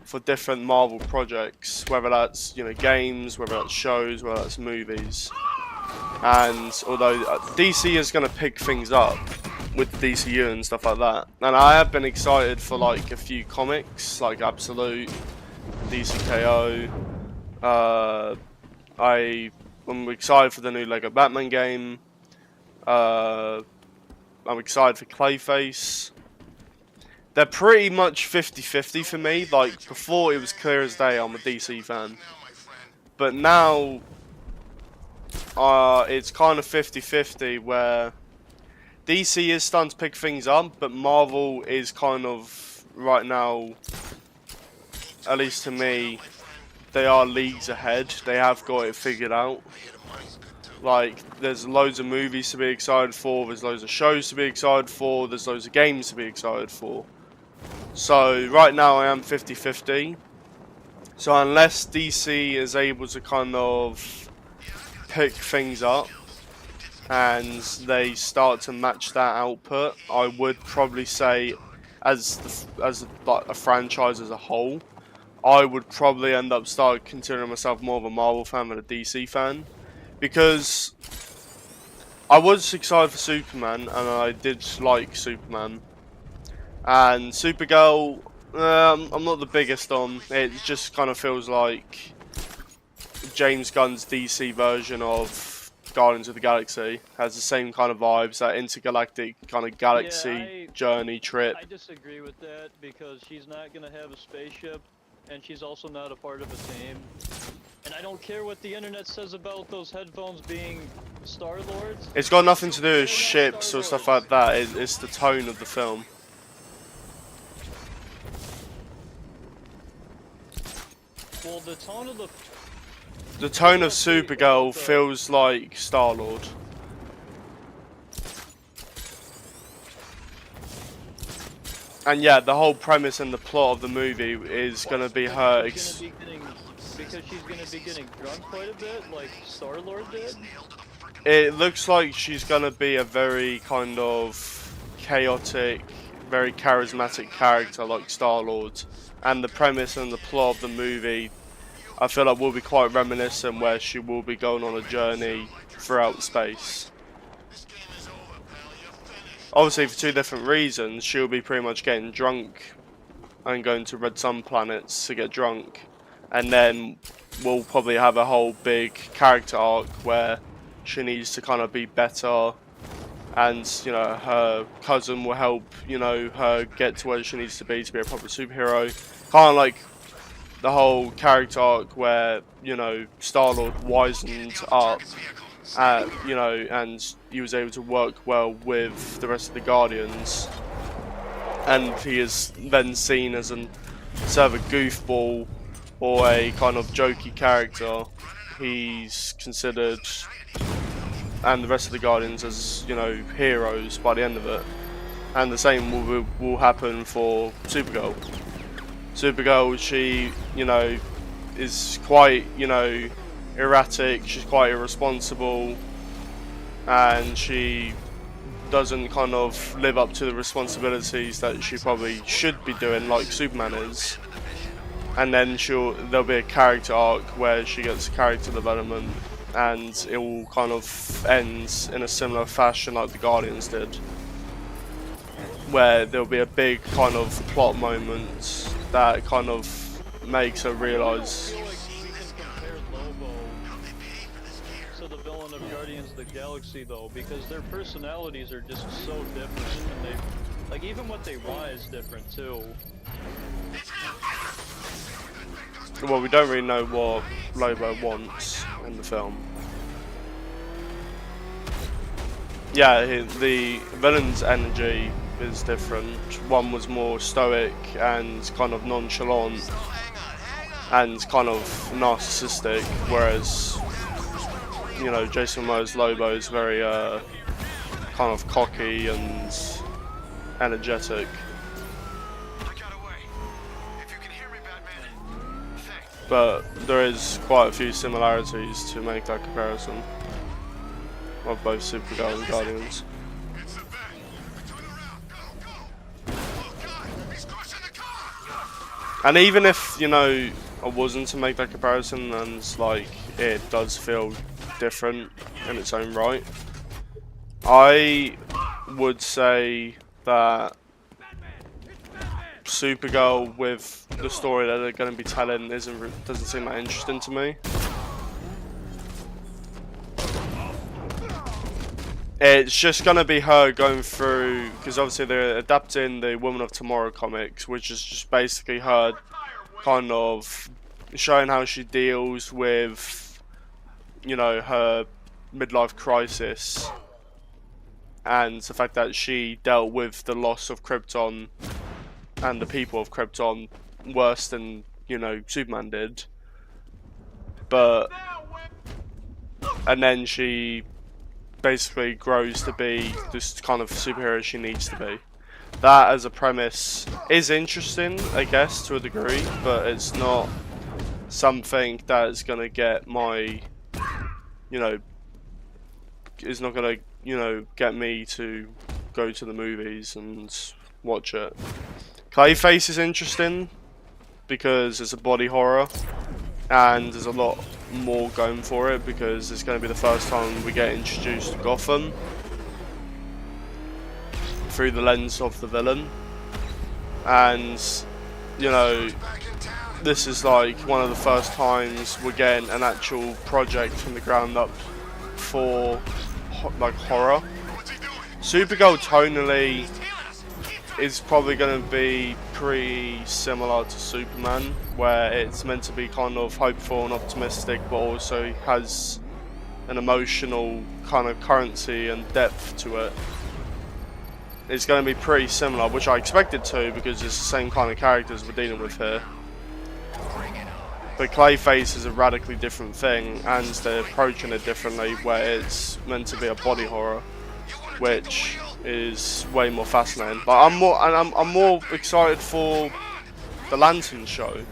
for different Marvel projects, whether that's, you know, games, whether that's shows, whether that's movies. And although DC is going to pick things up with the DCU and stuff like that, and I have been excited for like a few comics, like Absolute, DCKO. I'm excited for the new Lego Batman game. I'm excited for Clayface. They're pretty much 50-50 for me. Like before, it was clear as day I'm a DC fan, but now it's kind of 50-50 where DC is starting to pick things up, but Marvel is kind of right now, at least to me, they are leagues ahead. They have got it figured out. Like, there's loads of movies to be excited for, there's loads of shows to be excited for, there's loads of games to be excited for. So, right now I am 50-50. So, unless DC is able to kind of pick things up and they start to match that output, I would probably say, as like a franchise as a whole, I would probably end up considering myself more of a Marvel fan than a DC fan. Because I was excited for Superman, and I did like Superman. And Supergirl, I'm not the biggest on. It just kind of feels like James Gunn's DC version of Guardians of the Galaxy. Has the same kind of vibes, that intergalactic kind of galaxy journey trip. I disagree with that because she's not gonna have a spaceship, and she's also not a part of a team. And I don't care what the internet says about those headphones being Star-Lord's. It's got nothing to do with ships or stuff like that. It's the tone of the film. Well, the tone of Supergirl feels like Star-Lord. And yeah, the whole premise and the plot of the movie is gonna be her. Because she's gonna be getting drunk quite a bit, like Star-Lord did. It looks like she's gonna be a very kind of chaotic, very charismatic character like Star-Lord. And the premise and the plot of the movie, I feel like will be quite reminiscent, where she will be going on a journey throughout space. Obviously, for two different reasons. She'll be pretty much getting drunk and going to Red Sun planets to get drunk. And then we'll probably have a whole big character arc where she needs to kind of be better. And, you know, her cousin will help, you know, her get to where she needs to be a proper superhero. Kind of like the whole character arc where, you know, Star-Lord wisened up, you know, and he was able to work well with the rest of the Guardians. And he is then seen as sort of a goofball or a kind of jokey character. He's considered, and the rest of the Guardians, as, you know, heroes by the end of it. And the same will happen for Supergirl. Supergirl, she, you know, is quite, you know, erratic, she's quite irresponsible, and she doesn't kind of live up to the responsibilities that she probably should be doing, like Superman is. And then there'll be a character arc where she gets character development, and it will kind of end in a similar fashion like the Guardians did, where there'll be a big kind of plot moment that kind of makes her realise. I feel like we can compare Lobo to the villain of Guardians of the Galaxy, though, because their personalities are just so different, and they, like, even what they want is different too. Well, we don't really know what Lobo wants in the film. Yeah, the villain's energy is different. One was more stoic and kind of nonchalant and kind of narcissistic, whereas, you know, Jason Momoa's Lobo is very kind of cocky and energetic. But there is quite a few similarities to make that comparison of both Supergirl and Guardians. And even if, you know, I wasn't to make that comparison, and like it does feel different in its own right, I would say that Supergirl, with the story that they're going to be telling, doesn't seem that interesting to me. It's just going to be her going through, because obviously they're adapting the Woman of Tomorrow comics, which is just basically her kind of showing how she deals with, you know, her midlife crisis and the fact that she dealt with the loss of Krypton and the people of Krypton worse than, you know, Superman did. But and then she basically grows to be this kind of superhero she needs to be. That as a premise is interesting, I guess, to a degree, but it's not something that is gonna get my, you know, is not gonna, you know, get me to go to the movies and watch it. Clayface is interesting because it's a body horror and there's a lot more going for it because it's going to be the first time we get introduced to Gotham through the lens of the villain, and you know, this is like one of the first times we're getting an actual project from the ground up for like horror. Supergirl tonally is probably going to be pretty similar to Superman, where it's meant to be kind of hopeful and optimistic, but also has an emotional kind of currency and depth to it. It's going to be pretty similar, which I expected to, because it's the same kind of characters we're dealing with here. But Clayface is a radically different thing, and they're approaching it differently, where it's meant to be a body horror, which is way more fascinating. But I'm more excited for the Lantern show,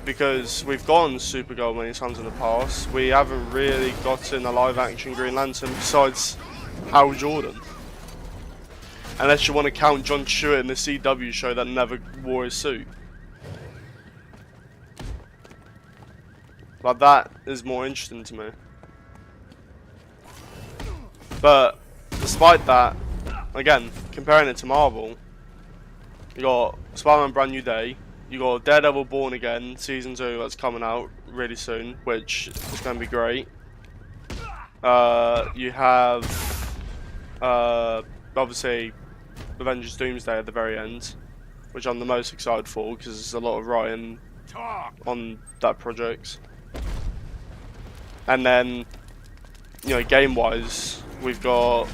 because we've gotten Supergirl many times in the past. We haven't really gotten a live-action Green Lantern besides Hal Jordan, unless you want to count John Stewart in the CW show that never wore his suit. Like, that is more interesting to me. But despite that, again, comparing it to Marvel, you got Spider-Man Brand New Day, you got Daredevil Born Again Season 2 that's coming out really soon, which is going to be great. You have obviously Avengers Doomsday at the very end, which I'm the most excited for because there's a lot of writing on that project. And then, you know, game-wise, we've got,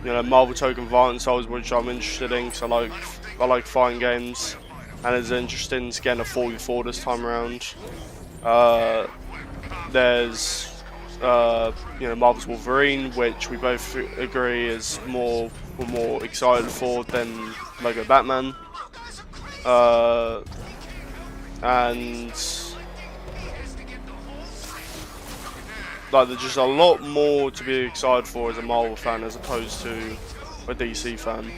you know, Marvel Token Violent Souls, which I'm interested in because I like fighting games, and it's interesting to get a 44 this time around. There's you know, Marvel's Wolverine, which we both agree is we're more excited for than Lego Batman, and like, there's just a lot more to be excited for as a Marvel fan as opposed to a DC fan.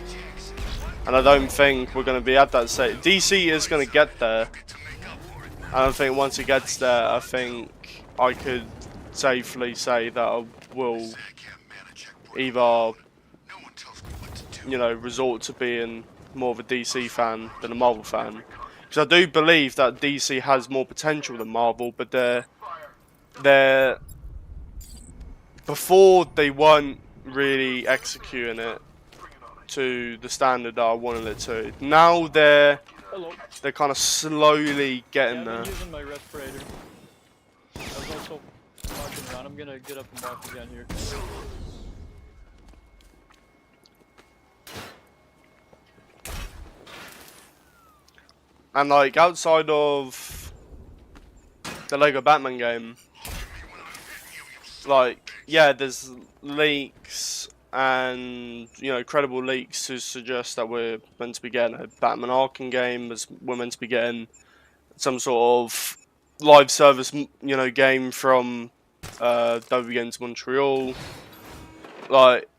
And I don't think we're going to be at that stage. DC is going to get there. And I think once it gets there, I think I could safely say that I will either, you know, resort to being more of a DC fan than a Marvel fan. Because I do believe that DC has more potential than Marvel, but they're before they weren't really executing it to the standard that I wanted it to. Now they're kind of slowly getting there. I'm using my respirator. I was also walking around. I'm gonna get up and walk again here. And like, outside of the Lego Batman game, like, yeah, there's leaks and, you know, credible leaks to suggest that we're meant to be getting a Batman Arkham game, as we're meant to be getting some sort of live service, you know, game from W Games Montreal. Like,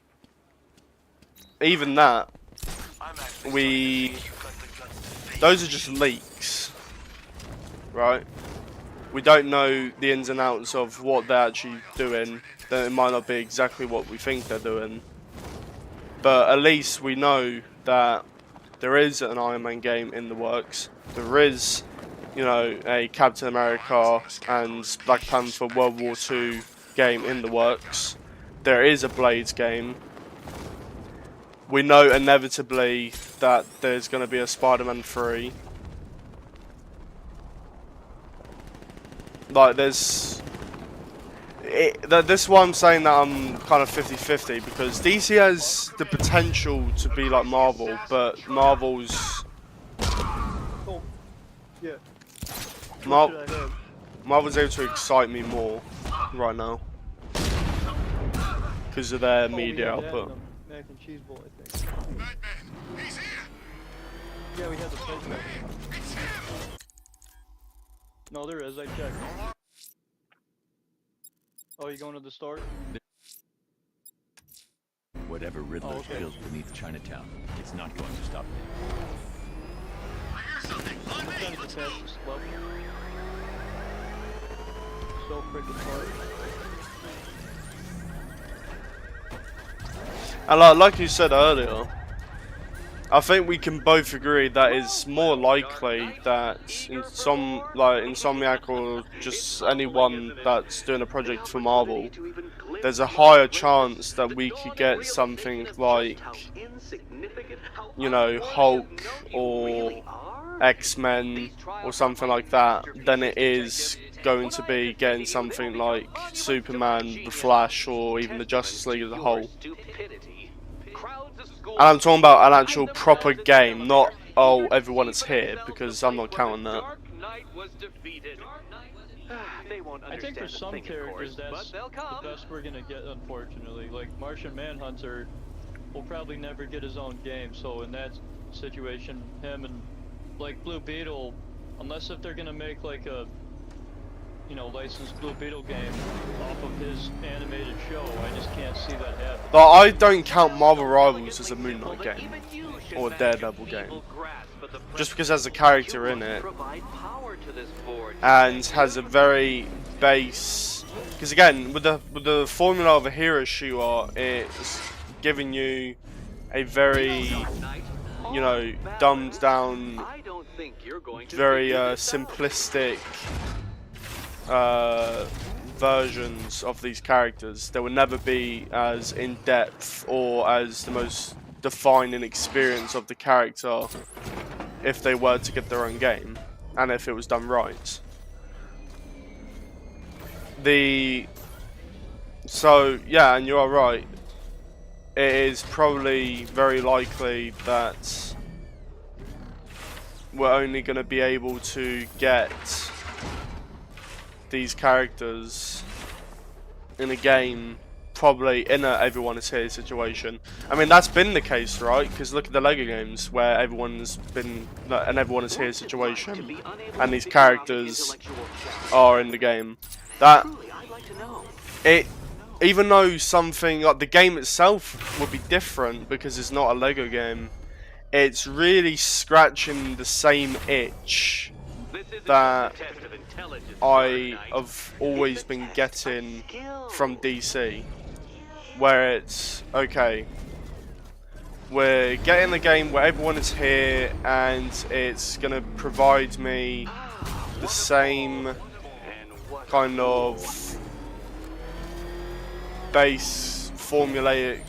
even that, those are just leaks, right? We don't know the ins and outs of what they're actually doing. Then it might not be exactly what we think they're doing. But at least we know that there is an Iron Man game in the works. There is, you know, a Captain America and Black Panther World War II game in the works. There is a Blades game. We know inevitably that there's going to be a Spider-Man 3. Like, This is why I'm saying that I'm kind of 50-50, because DC has the potential to be like Marvel, but Marvel's Oh, yeah. Mar What should I have? Marvel's able to excite me more right now because of their media we had that output. in the mac and cheese bowl, I think. Batman, he's here. Yeah, we had the plate back. It's him. No, there is. I checked. Oh, you going to the store? Whatever Riddler okay. spills beneath Chinatown, it's not going to stop me. I hear something. On I'm me. trying to get past this level. So freaking hard. And like you said earlier, I think we can both agree that it's more likely that Insomniac or just anyone that's doing a project for Marvel, there's a higher chance that we could get something like, you know, Hulk or X-Men or something like that than it is going to be getting something like Superman, The Flash, or even the Justice League as a whole. And I'm talking about an actual proper game, not, oh, everyone is here, because I'm not counting that. I think for some characters that's the best we're gonna get, unfortunately. Like Martian Manhunter will probably never get his own game, so in that situation, him and like Blue Beetle, unless if they're gonna make like a, you know, licensed Blue Beetle game off of his animated show, I just can't see that happen. But I don't count Marvel Rivals as a Moon Knight game, or a Daredevil game, just because there's a character in it, and has a very base, because again, with the formula of a hero shooter, it's giving you a very, you know, dumbed down, very simplistic versions of these characters. They will never be as in-depth or as the most defining experience of the character if they were to get their own game, and if it was done right. So yeah, and you are right, it is probably very likely that we're only going to be able to get these characters in a game probably in a everyone is here situation. I mean, that's been the case, right? Because look at the Lego games where everyone's been an everyone is here situation, and these characters are in the game. That it, even though something like the game itself would be different because it's not a Lego game, it's really scratching the same itch that I have always been getting from DC, where it's okay, we're getting the game where everyone is here and it's gonna provide me the same kind of base formulaic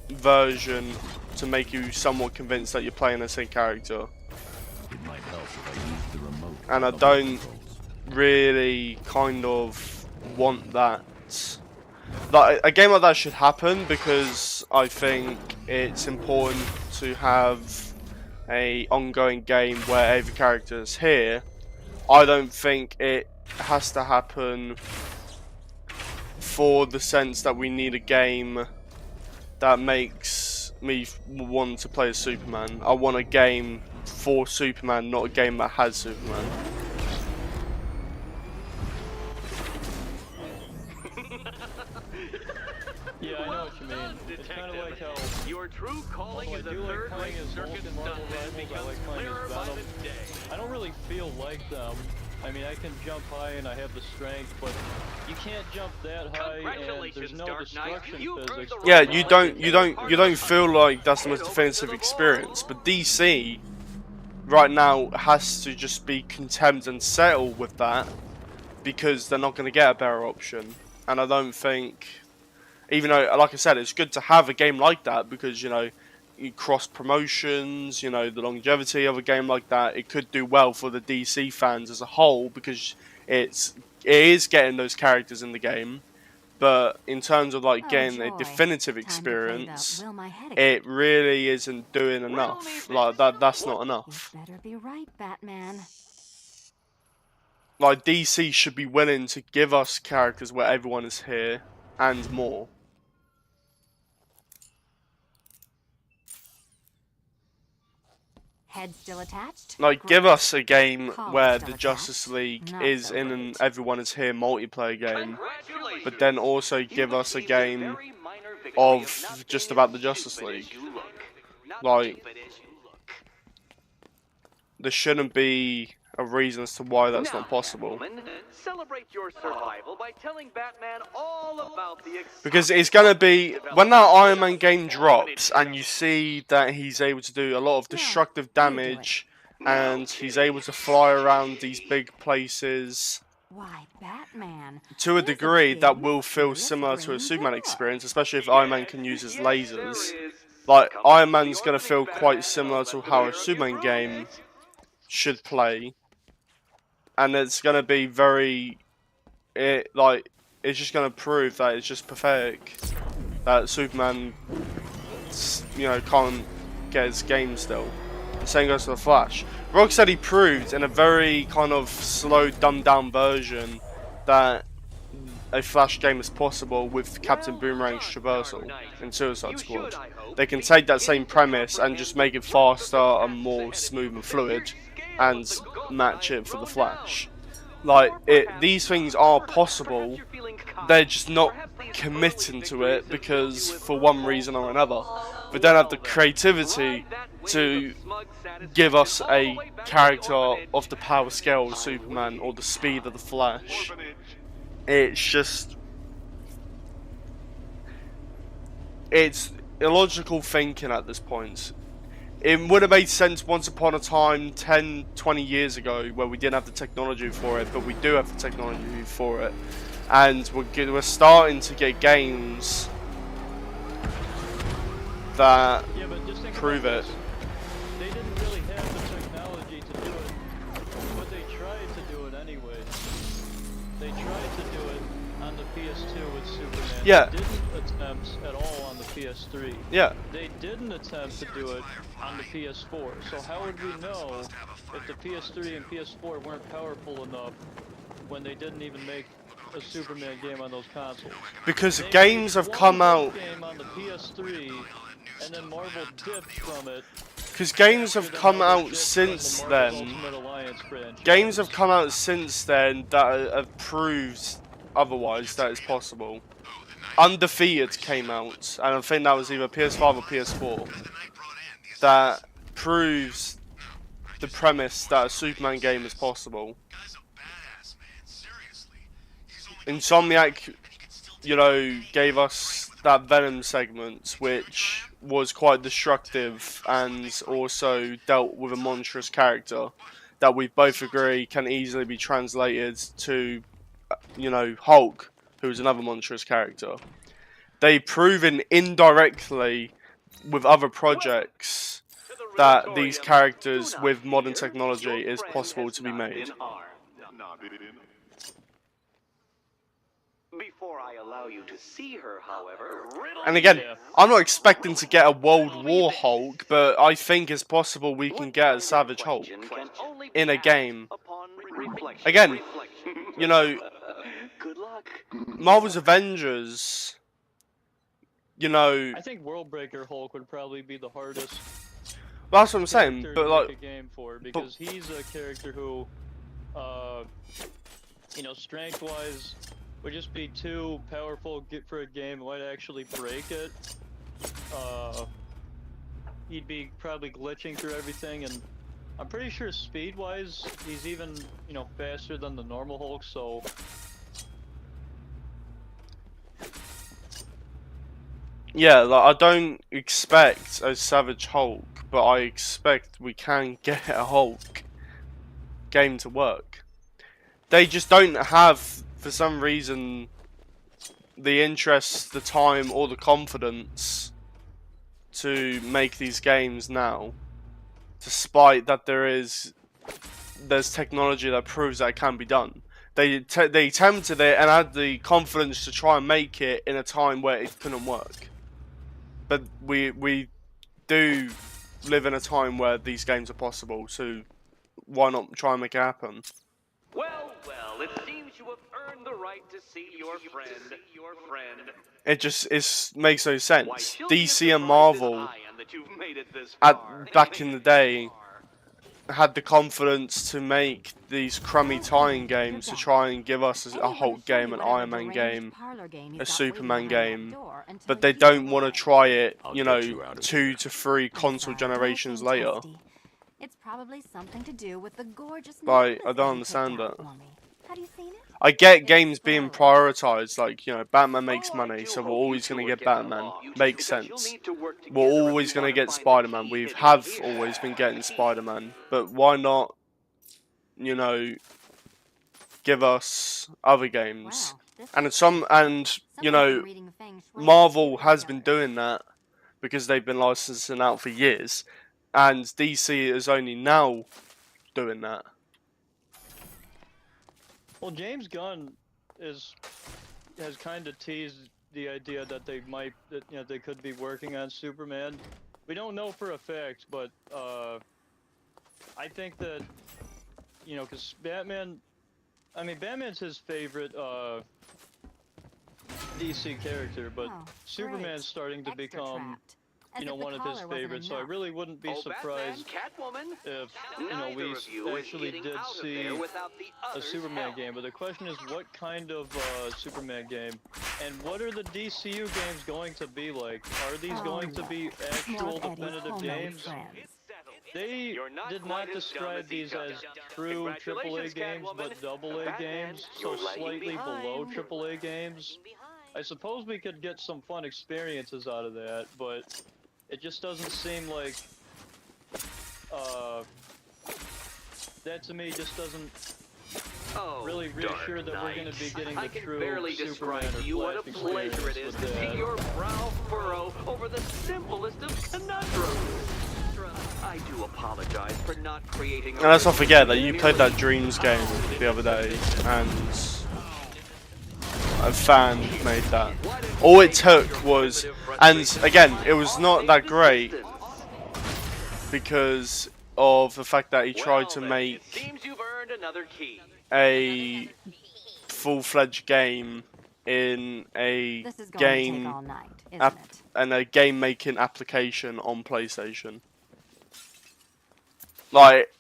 version to make you somewhat convinced that you're playing the same character. It might help if I use the remote. And I don't really kind of want that. Like, a game like that should happen because I think it's important to have a ongoing game where every character is here. I don't think it has to happen for the sense that we need a game that makes me want to play as Superman. I want a game for Superman, not a game that has Superman. Yeah, I know what you mean. It's kind of like how Your true calling is I a do like third-rate playing as Hulk circus and Marvel stuntman Rivals. I becomes like playing clearer as by Venom. the day. I don't really feel like them. I mean, I can jump high and I have the strength, but you can't jump that high, and there's no Dark Knight. destruction You proved physics. the Yeah, right you don't feel like that's the most definitive experience, but DC right now has to just be content and settle with that because they're not going to get a better option. And I don't think, even though, like I said, it's good to have a game like that because, you know, you cross promotions, you know, the longevity of a game like that, it could do well for the DC fans as a whole because it is getting those characters in the game. but in terms of like Oh, getting a joy. definitive Time to play the experience, will my head again. it really isn't doing enough. Like that's not You enough. better be right, Batman. Like DC should be willing to give us characters where everyone is here and more. Head still attached? Like, Great. give us a game Collar where still the Justice attached? League Not is so in an great. everyone is here multiplayer game, Congratulations. but then also give You've us a achieved game very minor victory of not just being about the as Justice stupid as League. you look. Not Like, stupid as you look. there shouldn't be a reason as to why that's Now, not possible. Catwoman, celebrate your survival by telling Batman all about the Because it's gonna be when that Iron Man game drops and you see that he's able to do a lot of destructive damage and he's able to fly around these big places Why, Batman? to a He's degree big, that will feel mysterious similar to a green Superman villa. experience, especially if Iron Man can use his Yes, lasers. there is. Like, Come Iron to the Man's gonna opening, feel Batman. quite similar to Let the how a hero get Superman through game it. should play. And it's gonna be very... it's just gonna prove that it's just pathetic. That Superman, can't get his game still. The same goes for the Flash. Rocksteady proved in a very kind of slow, dumbed down version that a Flash game is possible with Captain Boomerang's traversal in Suicide Squad. They can take that same premise and just make it faster and more smooth and fluid and match it for the Flash. Like, these things are possible, they're just not committing to it because for one reason or another. They don't have the creativity to give us a character of the power scale of Superman or the speed of the Flash. It's just... it's illogical thinking at this point. It would have made sense once upon a time, 10, 20 years ago, where we didn't have the technology for it, but we do have the technology for it. And we're starting to get games that Yeah, but just think prove about it. this. They didn't really have the technology to do it, but they tried to do it anyway. They tried to do it on the PS2 with Superman. Yeah. They didn't attempt at all on the PS3. Yeah. They didn't attempt to do it on the PS4. So how would we know if the PS3 and PS4 weren't powerful enough when they didn't even make a Superman game on those consoles? Because They games made have one come good out... game on the PS3, and then Marvel dipped from it. Because games have faster than come Marvel out dipped since from the Marvel then. Ultimate Alliance franchise. Games have come out since then that have proved otherwise that it's possible. Undefeated came out, and I think that was either PS5 or PS4. That proves the premise that a Superman game is possible. Insomniac, gave us that Venom segment, which was quite destructive and also dealt with a monstrous character that we both agree can easily be translated to, Hulk, who's another monstrous character. They've proven indirectly with other projects that these characters with modern technology is possible to be made. Before I allow you to see her, however, And again, I'm not expecting to get a World War Hulk, but I think it's possible we can get a Savage Hulk in a game. Again, Good luck. Marvel's Avengers, I think Worldbreaker Hulk would probably be the hardest that's what I'm saying, character but to like, make a game for, because he's a character who, strength-wise, would just be too powerful for a game. It might actually break it. He'd be probably glitching through everything, and I'm pretty sure speed-wise, he's even, faster than the normal Hulk, so... yeah, like, I don't expect a Savage Hulk, but I expect we can get a Hulk game to work. They just don't have, for some reason, the interest, the time, or the confidence to make these games now, despite that there's technology that proves that it can be done. They attempted it and had the confidence to try and make it in a time where it couldn't work. But we do live in a time where these games are possible, so why not try and make it happen? Well, it seems you have earned the right to see your friend. It just makes no Why, sense. she'll be as DC and surprised as Marvel I am that you've made it this far. back in the day had the confidence to make these crummy tie-in games to try and give us a Hulk game, an Iron Man game, a Superman game, but they don't want to try it, you know, 2 to 3 console generations later. It's probably something to do with the gorgeous Like, I necklace don't you picked understand out that. for me. Have you seen it? I get games being prioritized, like, you know, Batman makes Oh, I money, do so we're hope always you going two to are get getting Batman. along. You two Makes bet you'll sense. need to work We're together if always you going to wanna get find the Spider-Man. key We hidden have here. always been getting Spider-Man, but why not, you know, give us other games? Wow, this And is some, and you someone's been know, reading feng shui Marvel with has been together. doing that because they've been licensing out for years, and DC is only now doing that. Well, James Gunn has kind of teased the idea that they could be working on Superman. We don't know for a fact, but I think that, you know, because Batman's his favorite DC character, but Oh, Superman's great. starting to Extra become, trapped. As you know, if the one of his collar wasn't favorites. So I enough. really wouldn't be Oh, surprised Batman, Catwoman, if, you know, neither we of you is actually getting did out of see there without the a other's Superman help. game. But the question is, what kind of Superman game, and what are the DCU games going to be like? Are these Oh, going to no. be More actual of Eddie's definitive homemade games? friends. They You're not did quite not as dumb describe as these each other. as true AAA Congratulations, games, Catwoman. but AA Batman, games, so you're lagging slightly below behind. AAA games. I suppose we could get some fun experiences out of that, but it just doesn't seem like, that to me just doesn't Oh, really reassure that we're going to be getting the I can true barely Superman describe or to you what a Flash pleasure it is experience to with see that. your brow furrow over the simplest of conundrums. I do apologize for not creating. And let's not forget that you played that Dreams game the other day, and a fan made that. All it took was, and again, it was not that great because of the fact that he tried to make Seems you've earned another key. a full-fledged game in a This is going to take game all night, isn't it? and a game-making application on PlayStation. Like,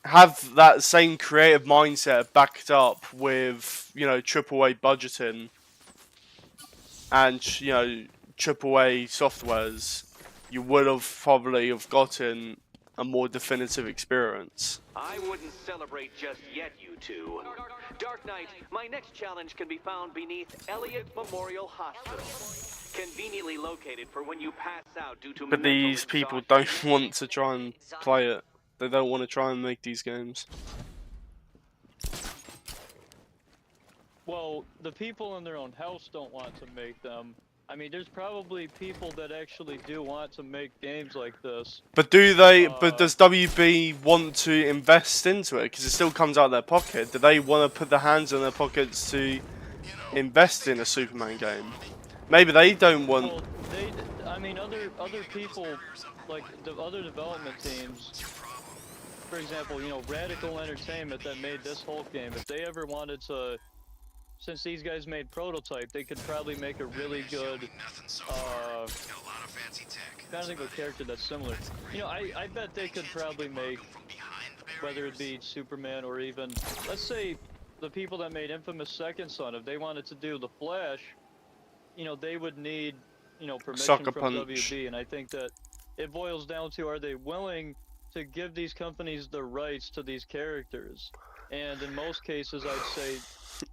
have that same creative mindset backed up with, you know, AAA budgeting and, you know, AAA softwares, you would have probably have gotten a more definitive experience. I wouldn't celebrate just yet, you two. Dark Knight, my next challenge can be found beneath Elliott Memorial Hospital. Conveniently located for when you pass out due to But mental these people don't want to try and play it. They don't want to try and make these games. Well, the people in their own house don't want to make them. I mean, there's probably people that actually do want to make games like this. But do they? But does WB want to invest into it? Because it still comes out of their pocket. Do they want to put their hands in their pockets to invest in a Superman game? Maybe they don't want. Well, I mean, other people, like the other development teams, for example, you know, Radical Entertainment that made this Hulk game, if they ever wanted to, since these guys made Prototype, they could probably make a really good, kind of think of a character that's similar. You know, I bet they could probably make, whether it be Superman or even, let's say, the people that made Infamous Second Son, if they wanted to do The Flash, you know, they would need, you know, permission Sucker from Punch. WB, and I think that it boils down to, are they willing to give these companies the rights to these characters? And in most cases, I'd say,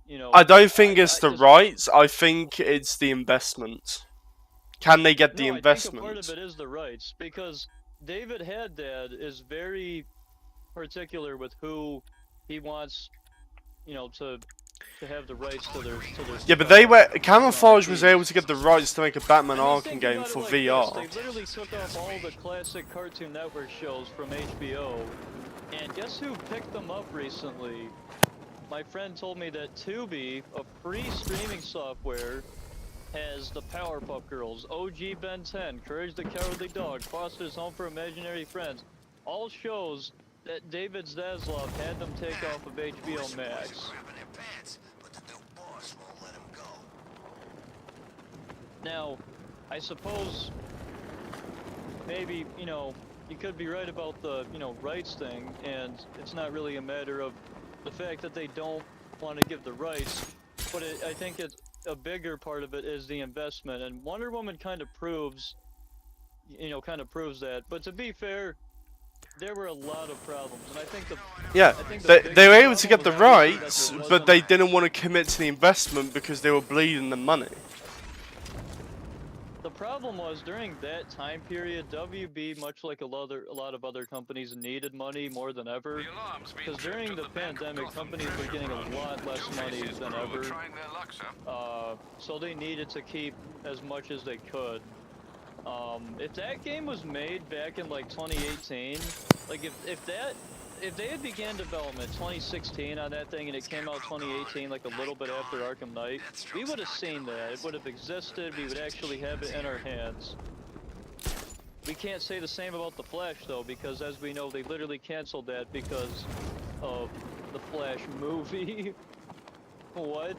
you know, I don't think it's the just- rights. I think it's the investment. Can they get the no, investment? I think a part of it is the rights, because David Haddad is very particular with who he wants, you know, to have the rights to their Yeah, but they were. Camouflage was able to get the rights to make a Batman I mean, Arkham think game about it for like VR. this. They literally took off all the classic Cartoon Network shows from HBO, and guess who picked them up recently? my friend told me that Tubi, a free streaming software, has the Powerpuff Girls, OG Ben 10, Courage the Cowardly Dog, Foster's Home for Imaginary Friends, all shows that David Zaslav had them take off of HBO Max. Now, I suppose maybe, you know, you could be right about the, you know, rights thing, and it's not really a matter of the fact that they don't want to give the rights, but I think it's a bigger part of it is the investment, and Wonder Woman kind of proves, you know, that. But to be fair, there were a lot of problems, and I think the Yeah, they were able to get the rights, but they didn't want to commit to the investment because they were bleeding the money. The problem was during that time period, WB, much like a lot of other companies, needed money more than ever. Because during the pandemic, companies were getting a lot less money than ever. So they needed to keep as much as they could. If that game was made back in like 2018, like if they had began development 2016 on that thing and it came out 2018, like a little bit after Arkham Knight, we would have seen that. It would have existed. We would actually have it in our hands. We can't say the same about the Flash though, because as we know, they literally canceled that because of the Flash movie. What?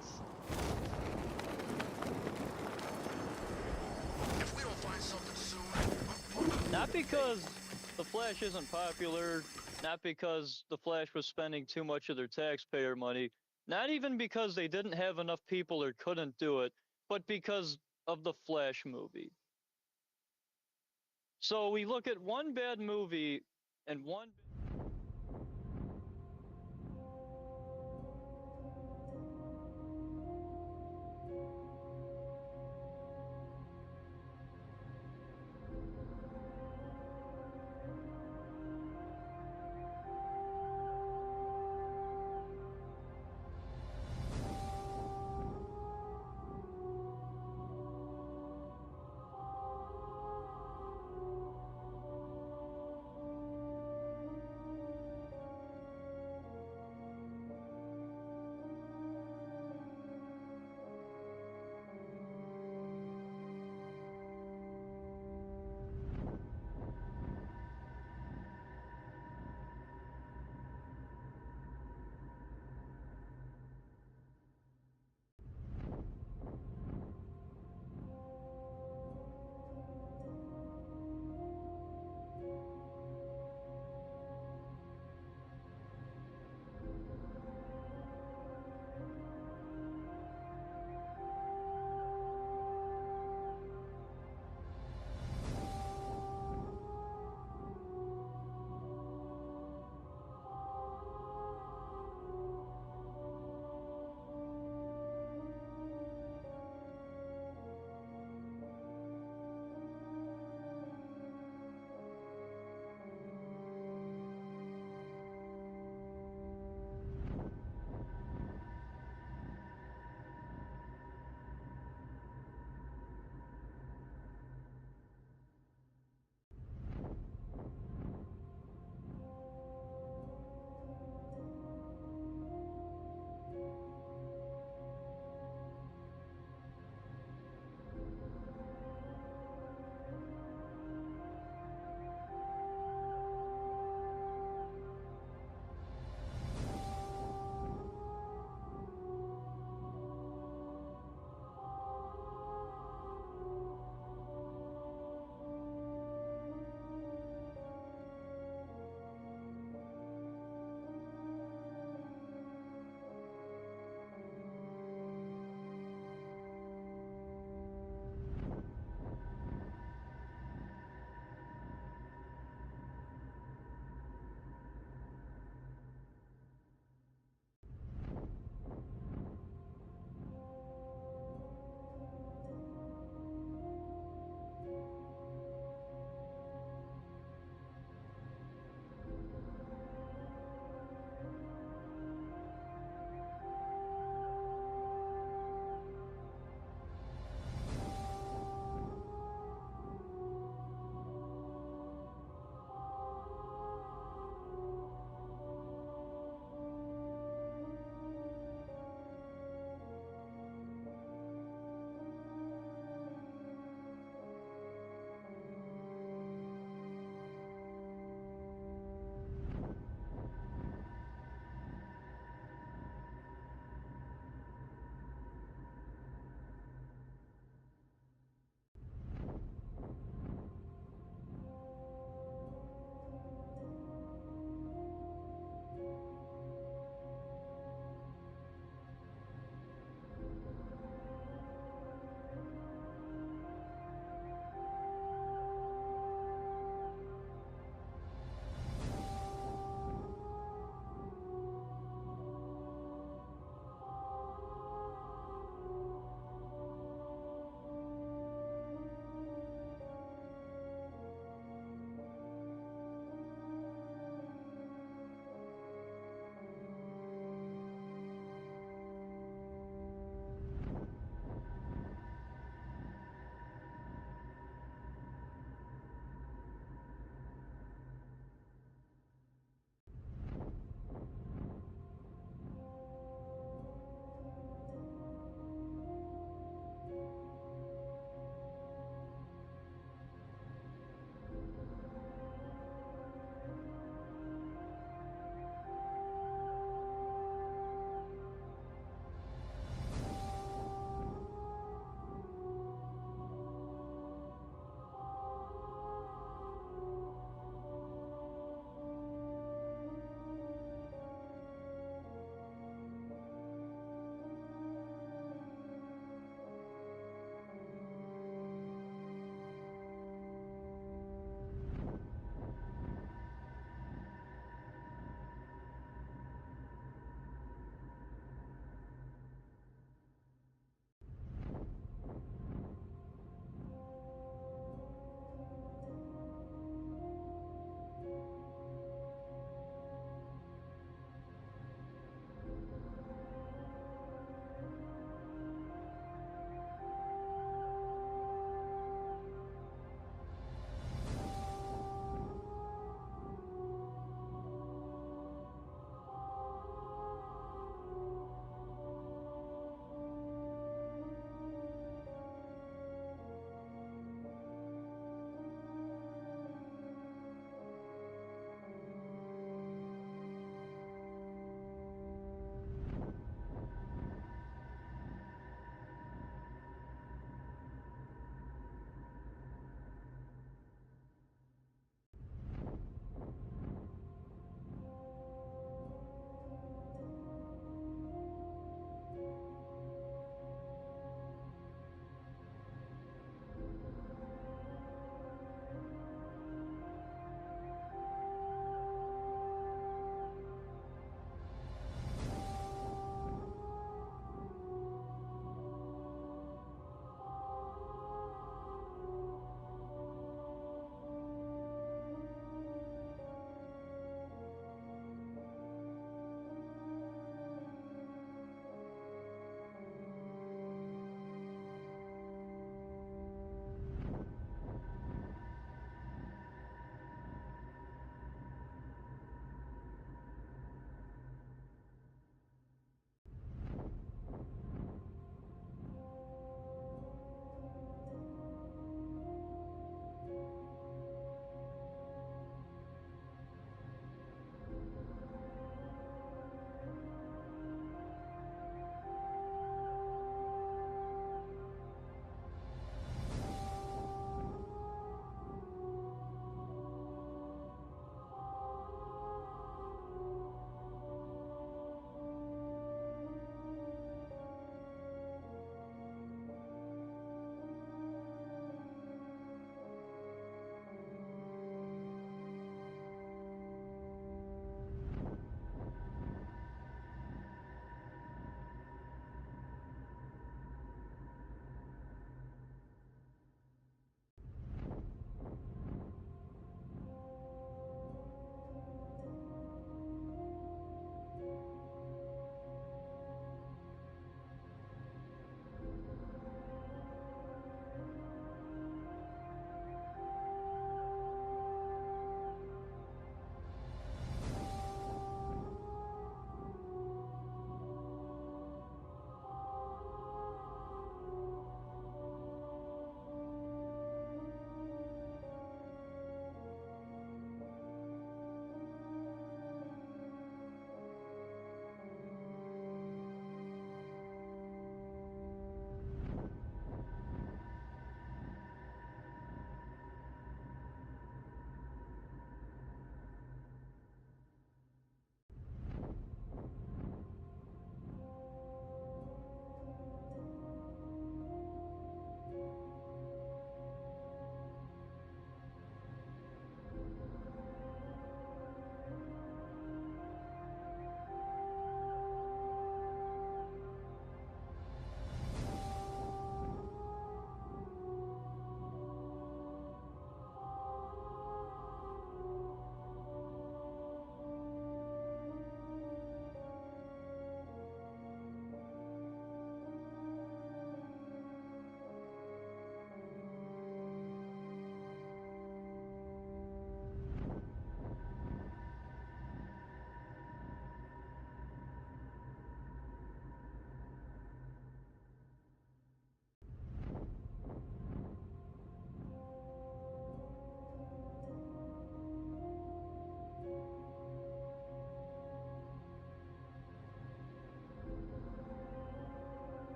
Not because the Flash isn't popular, not because the Flash was spending too much of their taxpayer money, not even because they didn't have enough people or couldn't do it, but because of the Flash movie. So we look at one bad movie and one...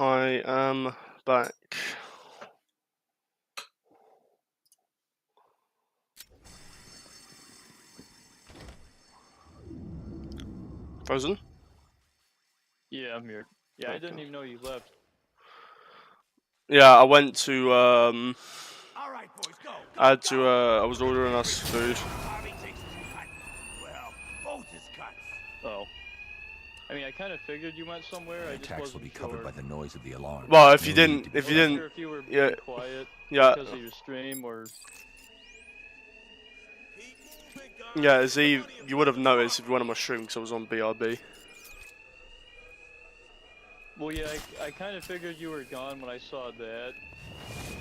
I am back. Frozen? Yeah, I'm here. Yeah, I didn't even know you left. Yeah, I went to All right, boys, go. I had to I was ordering us food. Army takes his cut. Well, both his cuts. Oh. I mean, I kind of figured you went somewhere. I just Attacks will wasn't be sure. covered by the noise of the alarm. Well, if No you need didn't to be if you Wasn't didn't sure if you were yeah. being quiet Yeah. because of your stream or. Yeah, Z, you would have noticed if you went on my stream because I was on BRB. Well, yeah, I kind of figured you were gone when I saw that.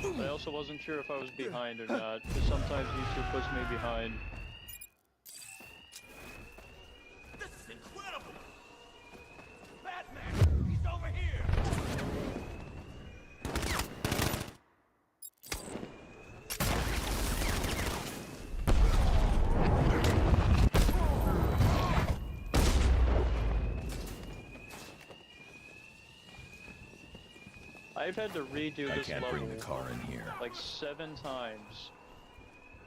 But I also wasn't sure if I was behind or not, because sometimes YouTube puts me behind. This is incredible. Batman, he's over here. I've had to redo I this can't level bring the car in here. like 7 times.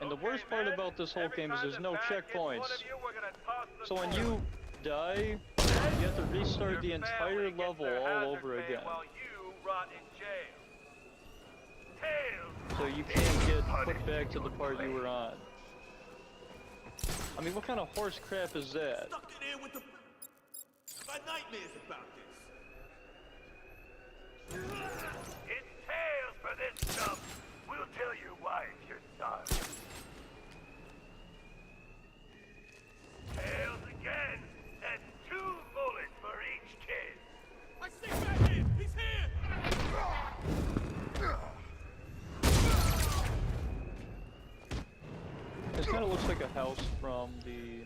And the worst part about this whole game is there's no checkpoints. So when you die, you have to restart the entire level all over again. So you can't get put back to the part you were on. I mean, what kind of horse crap is that? Stuck in here with the... My nightmares about this. It's tails for this stuff. We'll tell your wife your son. Tails again. That's 2 bullets for each kid. I see Batman. He's here. This kind of looks like a house from the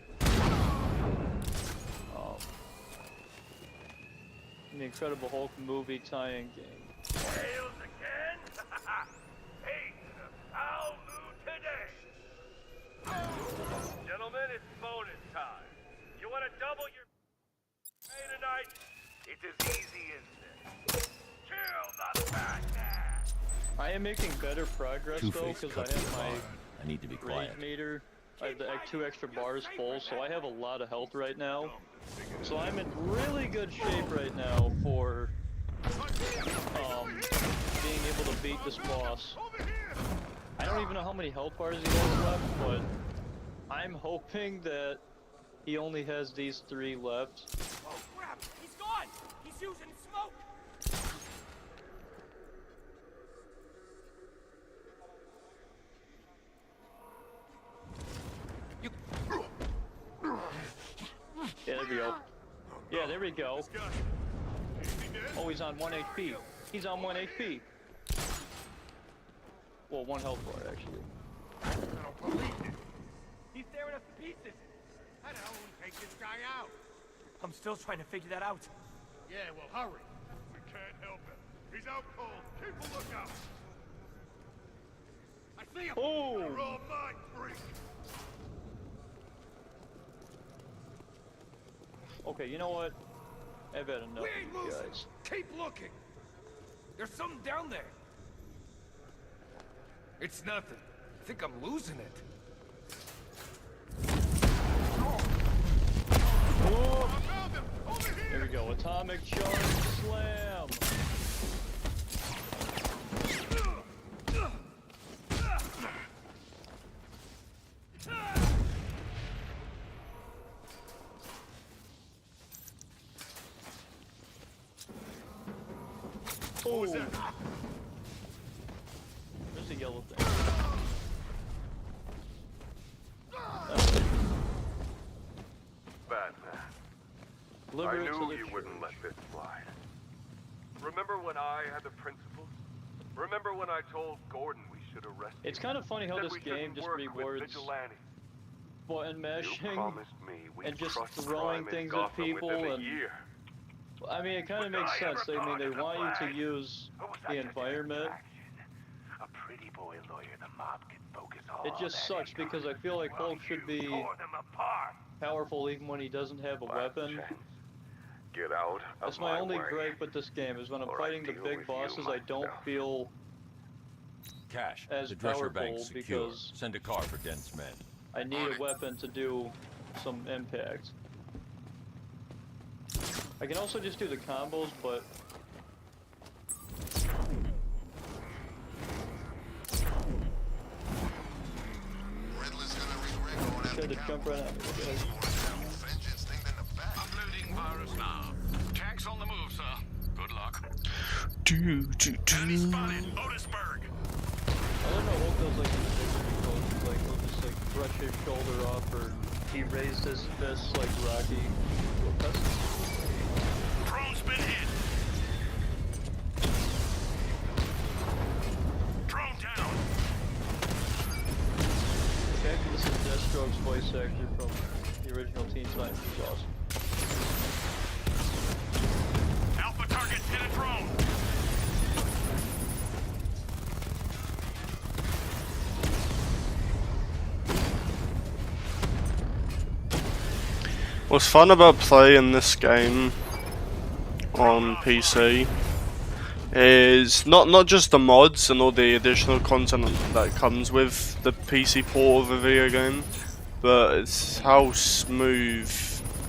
Incredible Hulk movie tie-in game. Tails again? Hey, foul mood today. Gentlemen, it's bonus time. You want to double your pay tonight? It's as easy as this. Kill the Batman. I am making better progress though, Two-Face because cut I to have the my heart. I need to be quiet. rage meter. I have the 2 extra bars full, so I have a lot of health right now. So I'm in really good shape right now for being able to beat this boss. I don't even know how many health bars he has left, but I'm hoping that he only has these 3 left. Oh crap! He's gone. He's using smoke. Yeah, there we go. Yeah, there we go. Oh, he's on 1 HP. He's on 1 HP. Well, 1 health bar, actually. He's tearing us to pieces. How the hell will we take this guy out? I'm still trying to figure that out. Yeah, well, hurry. We can't help it. He's out cold. Keep a lookout. I see him. Oh! You're all mine, freak. Okay, you know what? I've had enough We ain't of you losing. guys. Keep looking. There's something down there. It's nothing. I think I'm losing it. Oh! There we go. Atomic charge slam. Oh! There's a yellow thing. Batman, Deliver I it to knew the you church. wouldn't let this slide. Remember when I had the principles? Remember when I told Gordon we should arrest you? It's kind of funny how Said this we game shouldn't just work with rewards vigilantes. button You mashing promised me we'd and just crush throwing crime in things at Gotham people within a and- year. I mean, it kind of Would makes I sense. ever I mean, they target the want you to flag? use Or was that the just an environment. distraction? A pretty boy lawyer the mob could focus all It just that sucks because I feel like while Hulk should you be tore them apart. powerful even when he doesn't have a Last weapon. chance. Get out of That's my only way. gripe with this game, is when I'm Or I fighting the deal big with bosses, you I don't myself. feel Cash. as The Drescher powerful Bank's secure. because Send a car for dense men. I need a weapon to do some impact. I can also just do the combos, but tried to jump right at me. Uploading virus now. Tanks on the move, sir. Good luck. Enemy spotted. Otisburg. I don't know what those like individual poses, like he'll just like brush his shoulder off, or he raised his fist like Rocky. Drone's been hit. Drone down. The fact that this is Deathstroke's voice actor from the original Teen Titans is awesome. Alpha target hit a drone. What's fun about playing this game on PC is not just the mods and all the additional content that comes with the PC port of a video game, but it's how smooth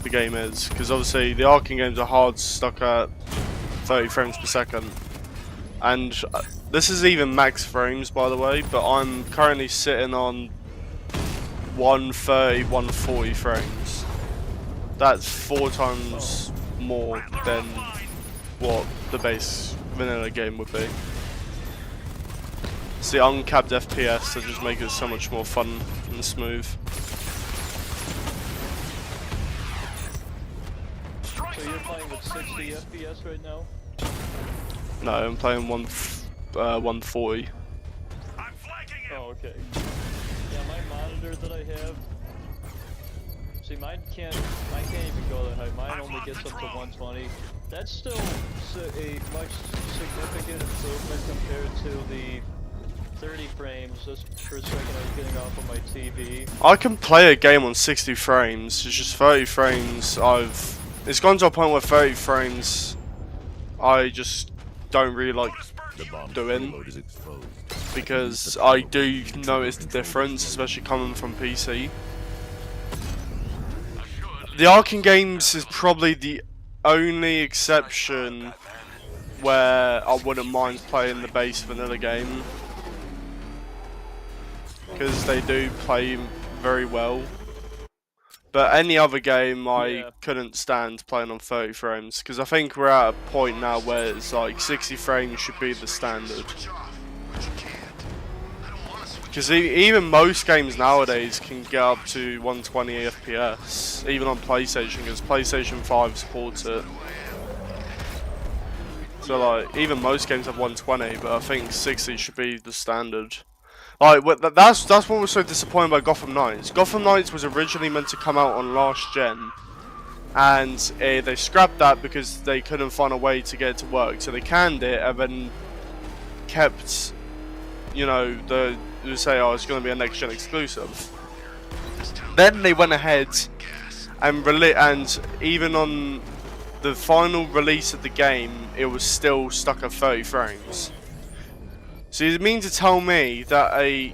the game is. Because obviously the Arkham games are hard stuck at 30 frames per second, and this is even max frames, by the way, but I'm currently sitting on 130, 140 frames. That's 4 times more than what the base vanilla game would be. It's the uncapped FPS that just make it so much more fun and smooth. So you're playing with 60 FPS right now? No, I'm playing 140. Oh, okay. Yeah, my monitor that I have. See, mine can't even go that high. Mine only gets up to 120. That's still a much significant improvement compared to the 30 frames just per second I was getting off of my TV. I can play a game on 60 frames. It's just 30 frames. It's gone to a point where 30 frames I just don't really like doing, because I do notice the difference, especially coming from PC. The Arkham games is probably the only exception where I wouldn't mind playing the base vanilla game, because they do play very well. But any other game I couldn't stand playing on 30 frames, because I think we're at a point now where it's like 60 frames should be the standard. Because even most games nowadays can get up to 120 FPS, even on PlayStation, because PlayStation 5 supports it. So like, even most games have 120, but I think 60 should be the standard. Like, that's what was so disappointing about Gotham Knights. Gotham Knights was originally meant to come out on last gen, and they scrapped that because they couldn't find a way to get it to work. So they canned it and then kept, you know, you say, oh, it's going to be a next gen exclusive. Then they went ahead and even on the final release of the game, it was still stuck at 30 frames. So you mean to tell me that I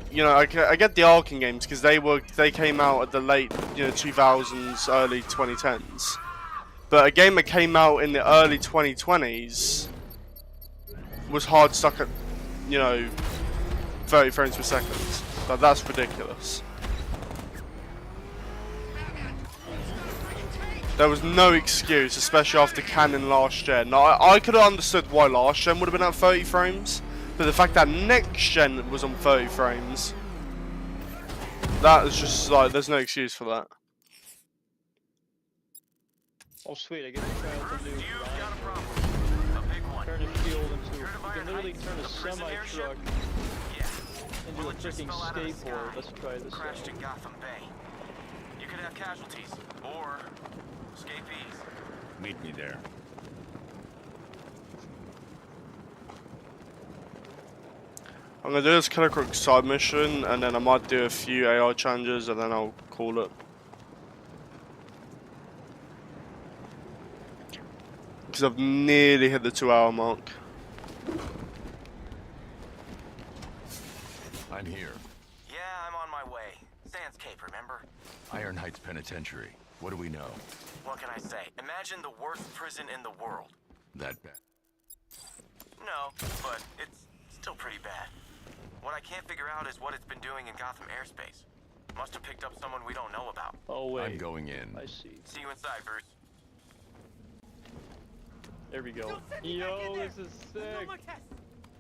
get the Arkham games because they came out at the late 2000s, early 2010s, but a game that came out in the early 2020s was hard stuck at 30 frames per second. That's ridiculous. There was no excuse, especially after canon last gen. Now, I could have understood why last gen would have been at 30 frames, but the fact that next gen was on 30 frames, that is just like, there's no excuse for that. Oh sweet, I get to try out the new turn a shield into, you can literally turn a semi-truck into a freaking skateboard. Let's try this crashed in Gotham Bay. You could have casualties, or escapees. Meet me there. I'm gonna do this Killer Crook side mission, and then I might do a few AI challenges, and then I'll call it. because I've nearly hit the 2-hour mark. I'm here. Yeah, I'm on my way. Sands Cape, remember? Iron Heights Penitentiary. What do we know? What can I say? Imagine the worst prison in the world. That bad. No, but it's still pretty bad. What I can't figure out is what it's been doing in Gotham airspace. Must have picked up someone we don't know about. Oh wait. I'm going in. I see. See you inside, Bruce. There we go. Yo, this is sick. No more tests.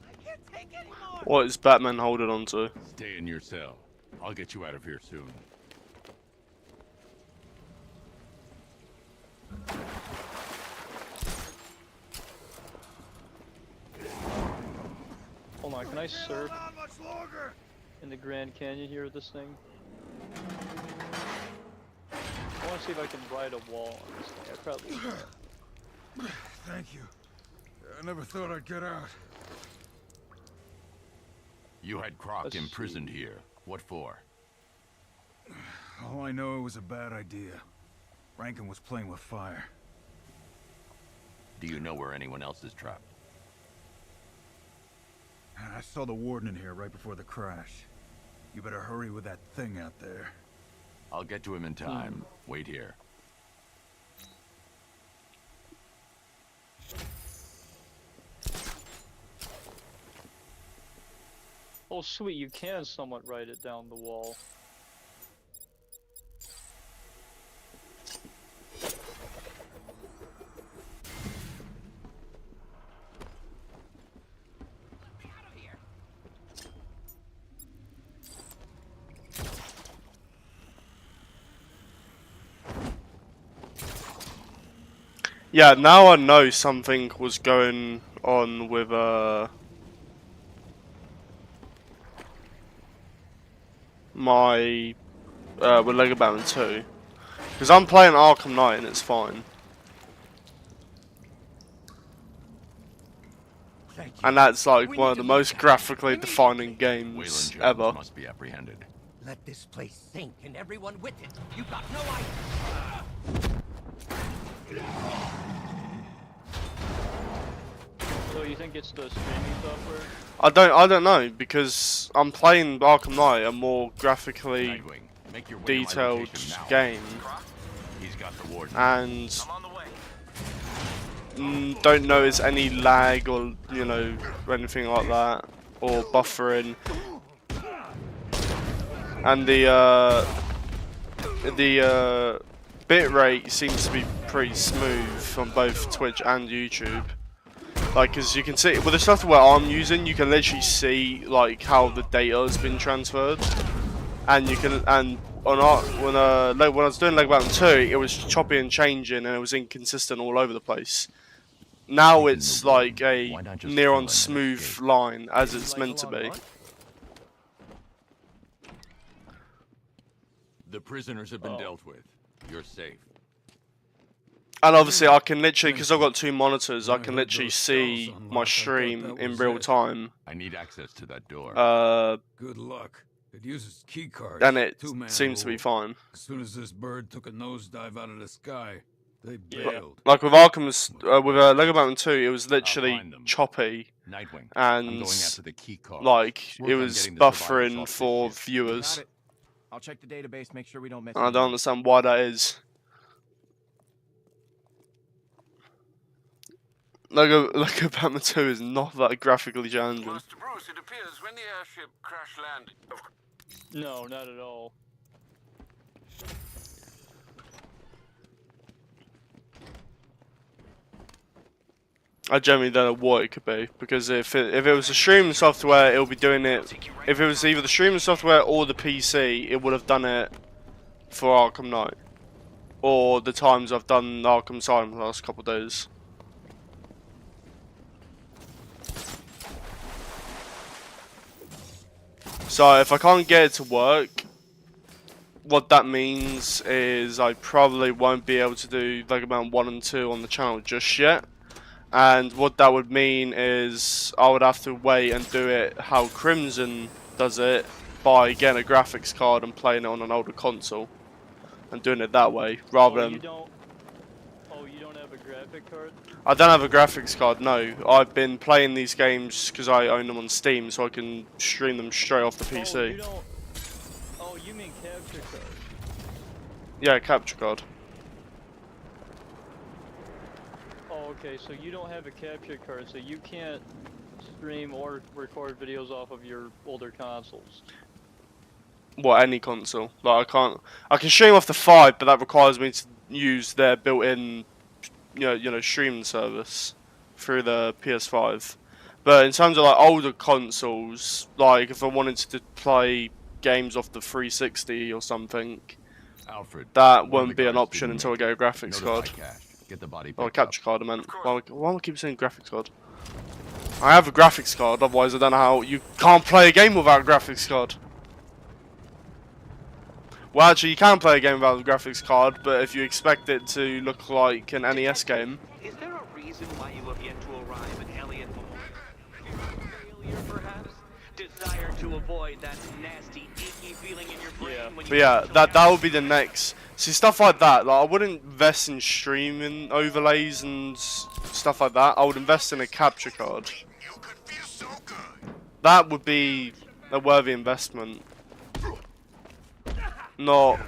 I can't take anymore. What is Batman holding on to? Stay in your cell. I'll get you out of here soon. Hold on, can I surf in the Grand Canyon here with this thing? I want to see if I can ride a wall on this thing. I probably can. Thank you. I never thought I'd get out. You had Croc Let's imprisoned see. here. What for? All I know, it was a bad idea. Rankin was playing with fire. Do you know where anyone else is trapped? I saw the warden in here right before the crash. You better hurry with that thing out there. I'll get to him in time. Wait here. Oh sweet, you can somewhat write it down the wall. Yeah, now I know something was going on with my with Lego Batman 2, because I'm playing Arkham Knight and it's fine, and that's like one of the most graphically defining games Waylon Jones ever. must be apprehended. Let this place sink and everyone with it. You got no idea. So you think it's the streaming software? I don't know, because I'm playing Arkham Knight, a more graphically Nightwing, make your way to my detailed location now. game, He's got the warden. and I'm on the way. don't notice any lag or or anything like that, or buffering, and the bitrate seems to be pretty smooth on both Twitch and YouTube. Like, as you can see with the software I'm using, you can literally see like how the data has been transferred, and you can when I was doing Lego Batman 2, it was choppy and changing, and it was inconsistent all over the place. Now it's like a near on smooth line, as it's meant to be. The prisoners have been dealt with. You're safe. And obviously I can literally, because I've got 2 monitors, I can literally see my stream in real time. I need access to that door. Good luck. It uses key cards. And it Two-man seems to be rule. fine. As soon as this bird took a nosedive out of the sky, they bailed. Like with Arkham's, with Lego Batman 2, it was literally find them. choppy, Nightwing, I'm going and after the key card. like Work it on was getting the survivors buffering off this for ship. viewers. Got it. I'll check the database, make sure we don't miss I don't understand why that is. Lego Batman 2 is not that graphically challenging. Master Bruce, it appears when the airship crash landed. No, not at all. I generally don't know what it could be, because if it was the streaming software, it'll be doing it. If it was either the streaming software or the PC, it would have done it for Arkham Knight, or the times I've done Arkham Asylum the last couple of days. So if I can't get it to work, what that means is I probably won't be able to do Lego Batman 1 and 2 on the channel just yet. And what that would mean is I would have to wait and do it how Crimson does it, by getting a graphics card and playing it on an older console and doing it that way, rather Oh, than... you don't have a a graphic card? I don't have a graphics card, no. I've been playing these games because I own them on Steam, so I can stream them straight off the PC. Oh, you don't... Oh, you mean capture card? Yeah, capture card. Oh, okay, so you don't have a capture card, so you can't stream or record videos off of your older consoles. What, any console? Like, I can stream off the 5, but that requires me to use their built-in, you know, streaming service through the PS5. But in terms of like older consoles, like if I wanted to play games off the 360 or something, Alfred, that won't be an option until I get a graphics Notify card. Cash. Get the body Or a picked up. capture card, I meant. Why do I keep saying graphics card? I have a graphics card, otherwise I don't know how... You can't play a game without a graphics card. Well, actually, you can play a game without a graphics card, but if you expect it to look like an NES game... Is there a reason why you have yet to arrive at Elliot Memorial? Failure, perhaps? Desire to avoid that nasty, icky feeling in your brain when you... But yeah, that would be the next... See, stuff like that, like, I wouldn't invest in streaming overlays and stuff like that. I would invest in a capture card. That would be a worthy investment. Not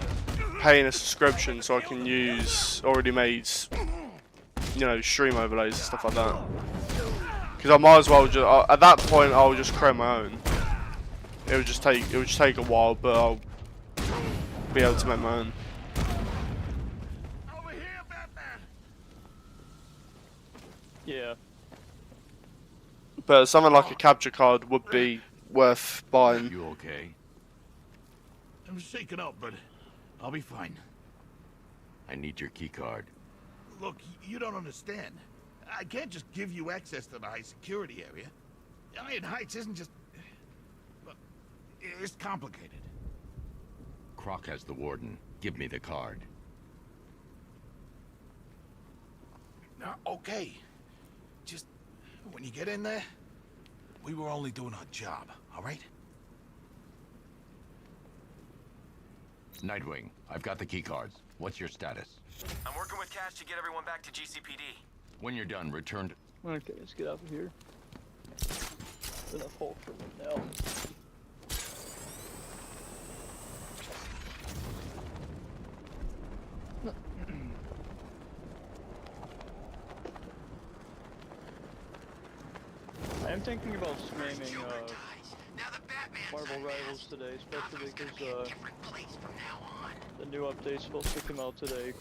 paying a subscription so I can use already made, you know, stream overlays and stuff like that. Because I might as well just, at that point, I'll just create my own. It would just take a while, but I'll be able to make my own. Over here, Batman. Yeah. But something like a capture card would be worth buying. You okay? I'm shaken up, but I'll be fine. I need your key card. Look, you don't understand. I can't just give you access to the high security area. Iron Heights isn't just... Look, it's complicated. Croc has the warden. Give me the card. Okay. Just, when you get in there, we were only doing our job, alright? Nightwing, I've got the key cards. What's your status? I'm working with Cash to get everyone back to GCPD. When you're done, return to... Okay, let's get out of here. Enough hole for me now. I am thinking about streaming Marvel Rivals today, especially because the new update's supposed to come out today.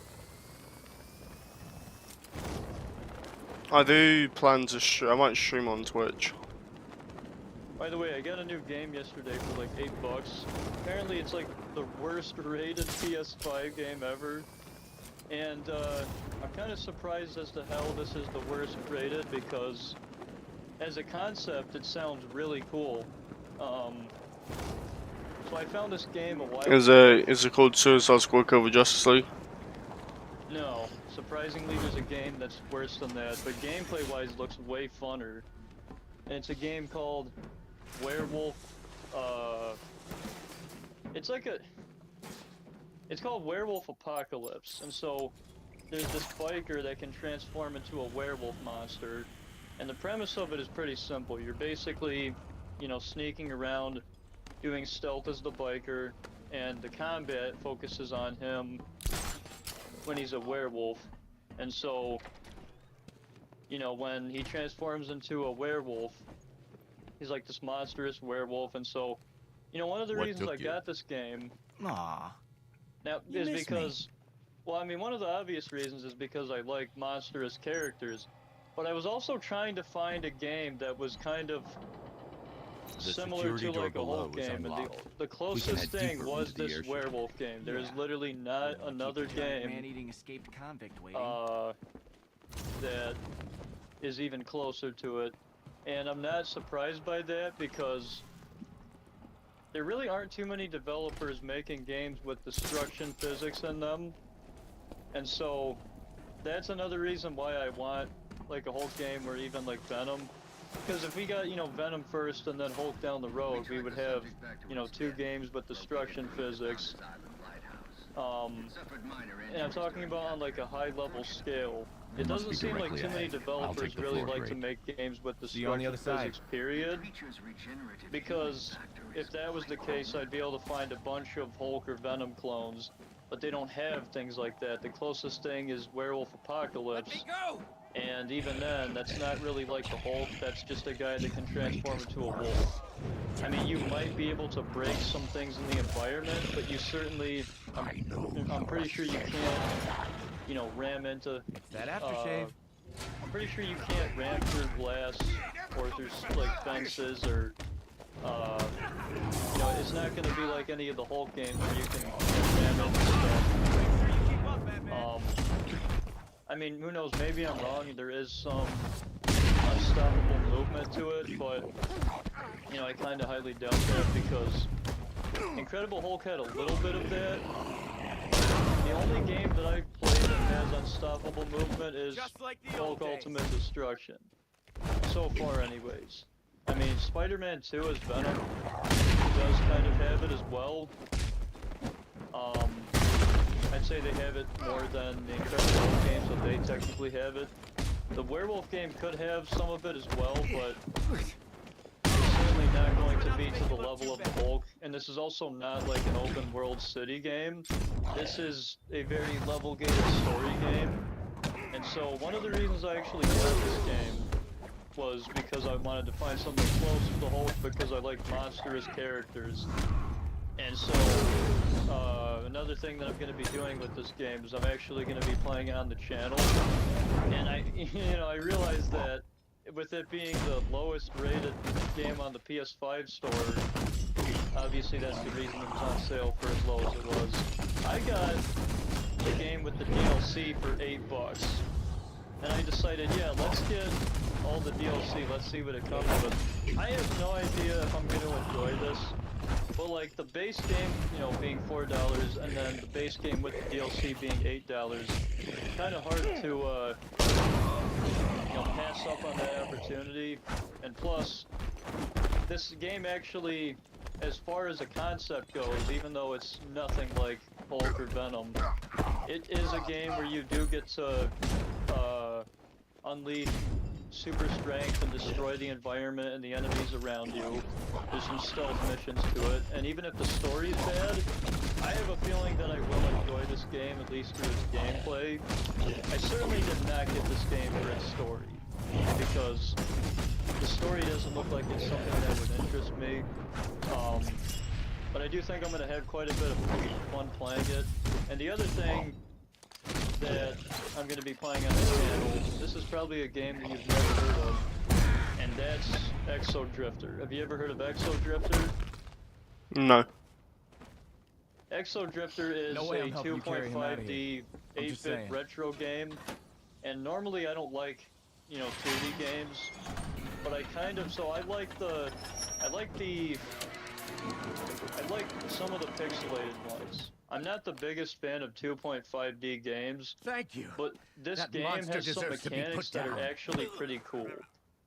I do plan to I might stream on Twitch. By the way, I got a new game yesterday for like $8. Apparently it's like the worst rated PS5 game ever. And I'm kind of surprised as to how this is the worst rated because as a concept it sounds really cool. So I found this game a while ago. Is it called Suicide Squad Cover Justice League? No. Surprisingly, there's a game that's worse than that, but gameplay-wise looks way funner. And it's a game called Werewolf, it's called Werewolf Apocalypse, and so there's this biker that can transform into a werewolf monster, and the premise of it is pretty simple. You're basically, you know, sneaking around, doing stealth as the biker, and the combat focuses on him when he's a werewolf. And so, you know, when he transforms into a werewolf, he's like this monstrous werewolf. And so, you know, one of the reasons I got this game now is because, well, I mean, one of the obvious reasons is because I like monstrous characters, but I was also trying to find a game that was kind of similar to like a whole game, and the closest thing was this werewolf game. There is literally not another game man-eating escaped convict waiting. that is even closer to it, and I'm not surprised by that because there really aren't too many developers making games with destruction physics in them, and so that's another reason why I want like a whole game or even like Venom. Because if we got, you know, Venom first and then Hulk down the road, we would have, you know, 2 games with destruction physics. And I'm talking about on like a high-level scale. It doesn't seem like too many developers really like to make games with destructive physics, period. Because if that was the case, I'd be able to find a bunch of Hulk or Venom clones, but they don't have things like that. The closest thing is Werewolf Apocalypse. And even then, that's not really like the Hulk, that's just a guy that can transform into a wolf. I mean, you might be able to break some things in the environment, but you certainly, I'm pretty sure you can't, you know, ram into... It's that aftershave. I'm pretty sure you can't ram through glass or through, like, fences or, you know, it's not going to be like any of the Hulk games where you can ram into stuff. I mean, who knows, maybe I'm wrong, there is some unstoppable movement to it, but, you know, I kind of highly doubt that because Incredible Hulk had a little bit of that. The only game that I've played that has unstoppable movement is Hulk Ultimate Destruction. So far, anyways. I mean, Spider-Man 2 as Venom does kind of have it as well. I'd say they have it more than the Incredible Hulk games, so they technically have it. The Werewolf game could have some of it as well, but it's certainly not going to be to the level of the Hulk. And this is also not like an open world city game. This is a very level-gated story game. And so one of the reasons I actually got this game was because I wanted to find something close to the Hulk because I like monstrous characters. And so, another thing that I'm going to be doing with this game is I'm actually going to be playing it on the channel. And I realized that with it being the lowest rated game on the PS5 store, obviously that's the reason it was on sale for as low as it was. I got the game with the DLC for $8. And I decided, yeah, let's get all the DLC, let's see what it comes with. I have no idea if I'm going to enjoy this. But like the base game, you know, being $4, and then the base game with the DLC being $8, kind of hard to, you know, pass up on that opportunity. And plus, this game actually, as far as a concept goes, even though it's nothing like Hulk or Venom, it is a game where you do get to unleash super strength and destroy the environment and the enemies around you. There's some stealth missions to it, and even if the story is bad, I have a feeling that I will enjoy this game, at least through its gameplay. I certainly did not get this game for its story, because the story doesn't look like it's something that would interest me. But I do think I'm going to have quite a bit of fun playing it. And the other thing that I'm going to be playing on the channel, this is probably a game that you've never heard of, and that's Exo Drifter. Have you ever heard of Exo Drifter? No. Exo Drifter is a 2.5D 8-bit retro game, and normally I don't like, you know, 2D games, but I kind of, so I like some of the pixelated ones. I'm not the biggest fan of 2.5D games. Thank you. But this game has some mechanics that are actually pretty cool.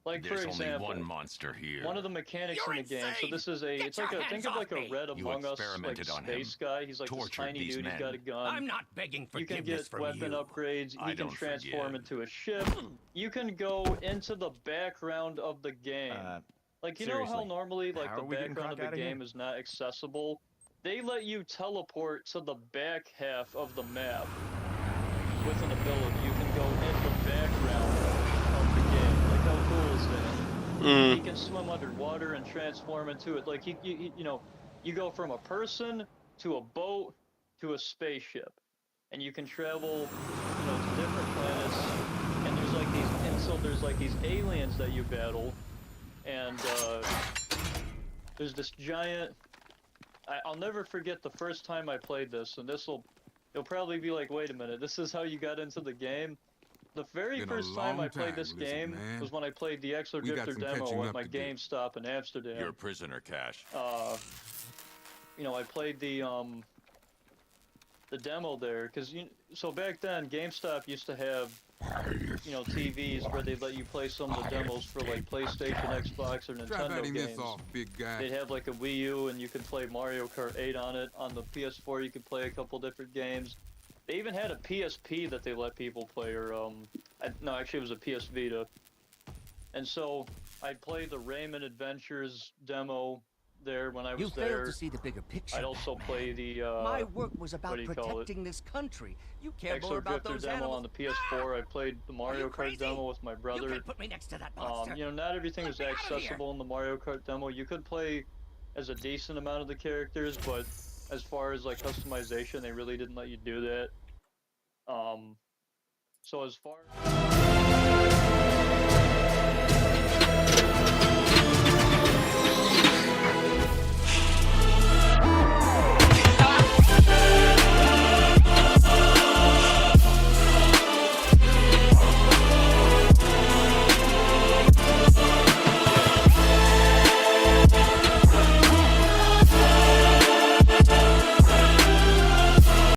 Like, for example, only one monster here. One of the mechanics in the game, so this is it's like think of like a Red Among Us, like space guy. He's like this tiny dude, he's got a gun. I'm not begging forgiveness from you can get weapon upgrades, you can transform into a ship, you can go into the background of the game. Like, you know how normally, like, the background of the game is not accessible? They let you teleport to the back half of the map with an ability. You can go in the background of the game. Like, how cool is that? You can swim underwater and transform into it. Like, you know, you go from a person to a boat to a spaceship, and you can travel, you know, to different planets. And there's like there's like these aliens that you battle, and there's this giant. I'll never forget the first time I played this, and you'll probably be like, wait a minute, this is how you got into the game? The very first time I played this game was when I played the Exo Drifter demo at my GameStop in Amsterdam. You're a prisoner, Cash. You know, I played the demo there, because so back then GameStop used to have you know, TVs where they'd let you play some of the demos for like PlayStation, Xbox, or Nintendo games. big guy. They'd have like a Wii U, and you could play Mario Kart 8 on it. On the PS4, you could play a couple different games. They even had a PSP that they let people play, or no, actually it was a PS Vita. And so I played the Rayman Adventures demo there when I was You there. failed to see the bigger picture. I'd also Batman. play the My work was what about do you call it? protecting this country. You care Exo more about Drifter those demo animals. on the PS4. I played the Mario you Kart crazy? demo with my You brother. can't put me next to that monster. You know, not everything was Let me outta here. accessible in the Mario Kart demo. You could play as a decent amount of the characters, but as far as like customization, they really didn't let you do that. So as far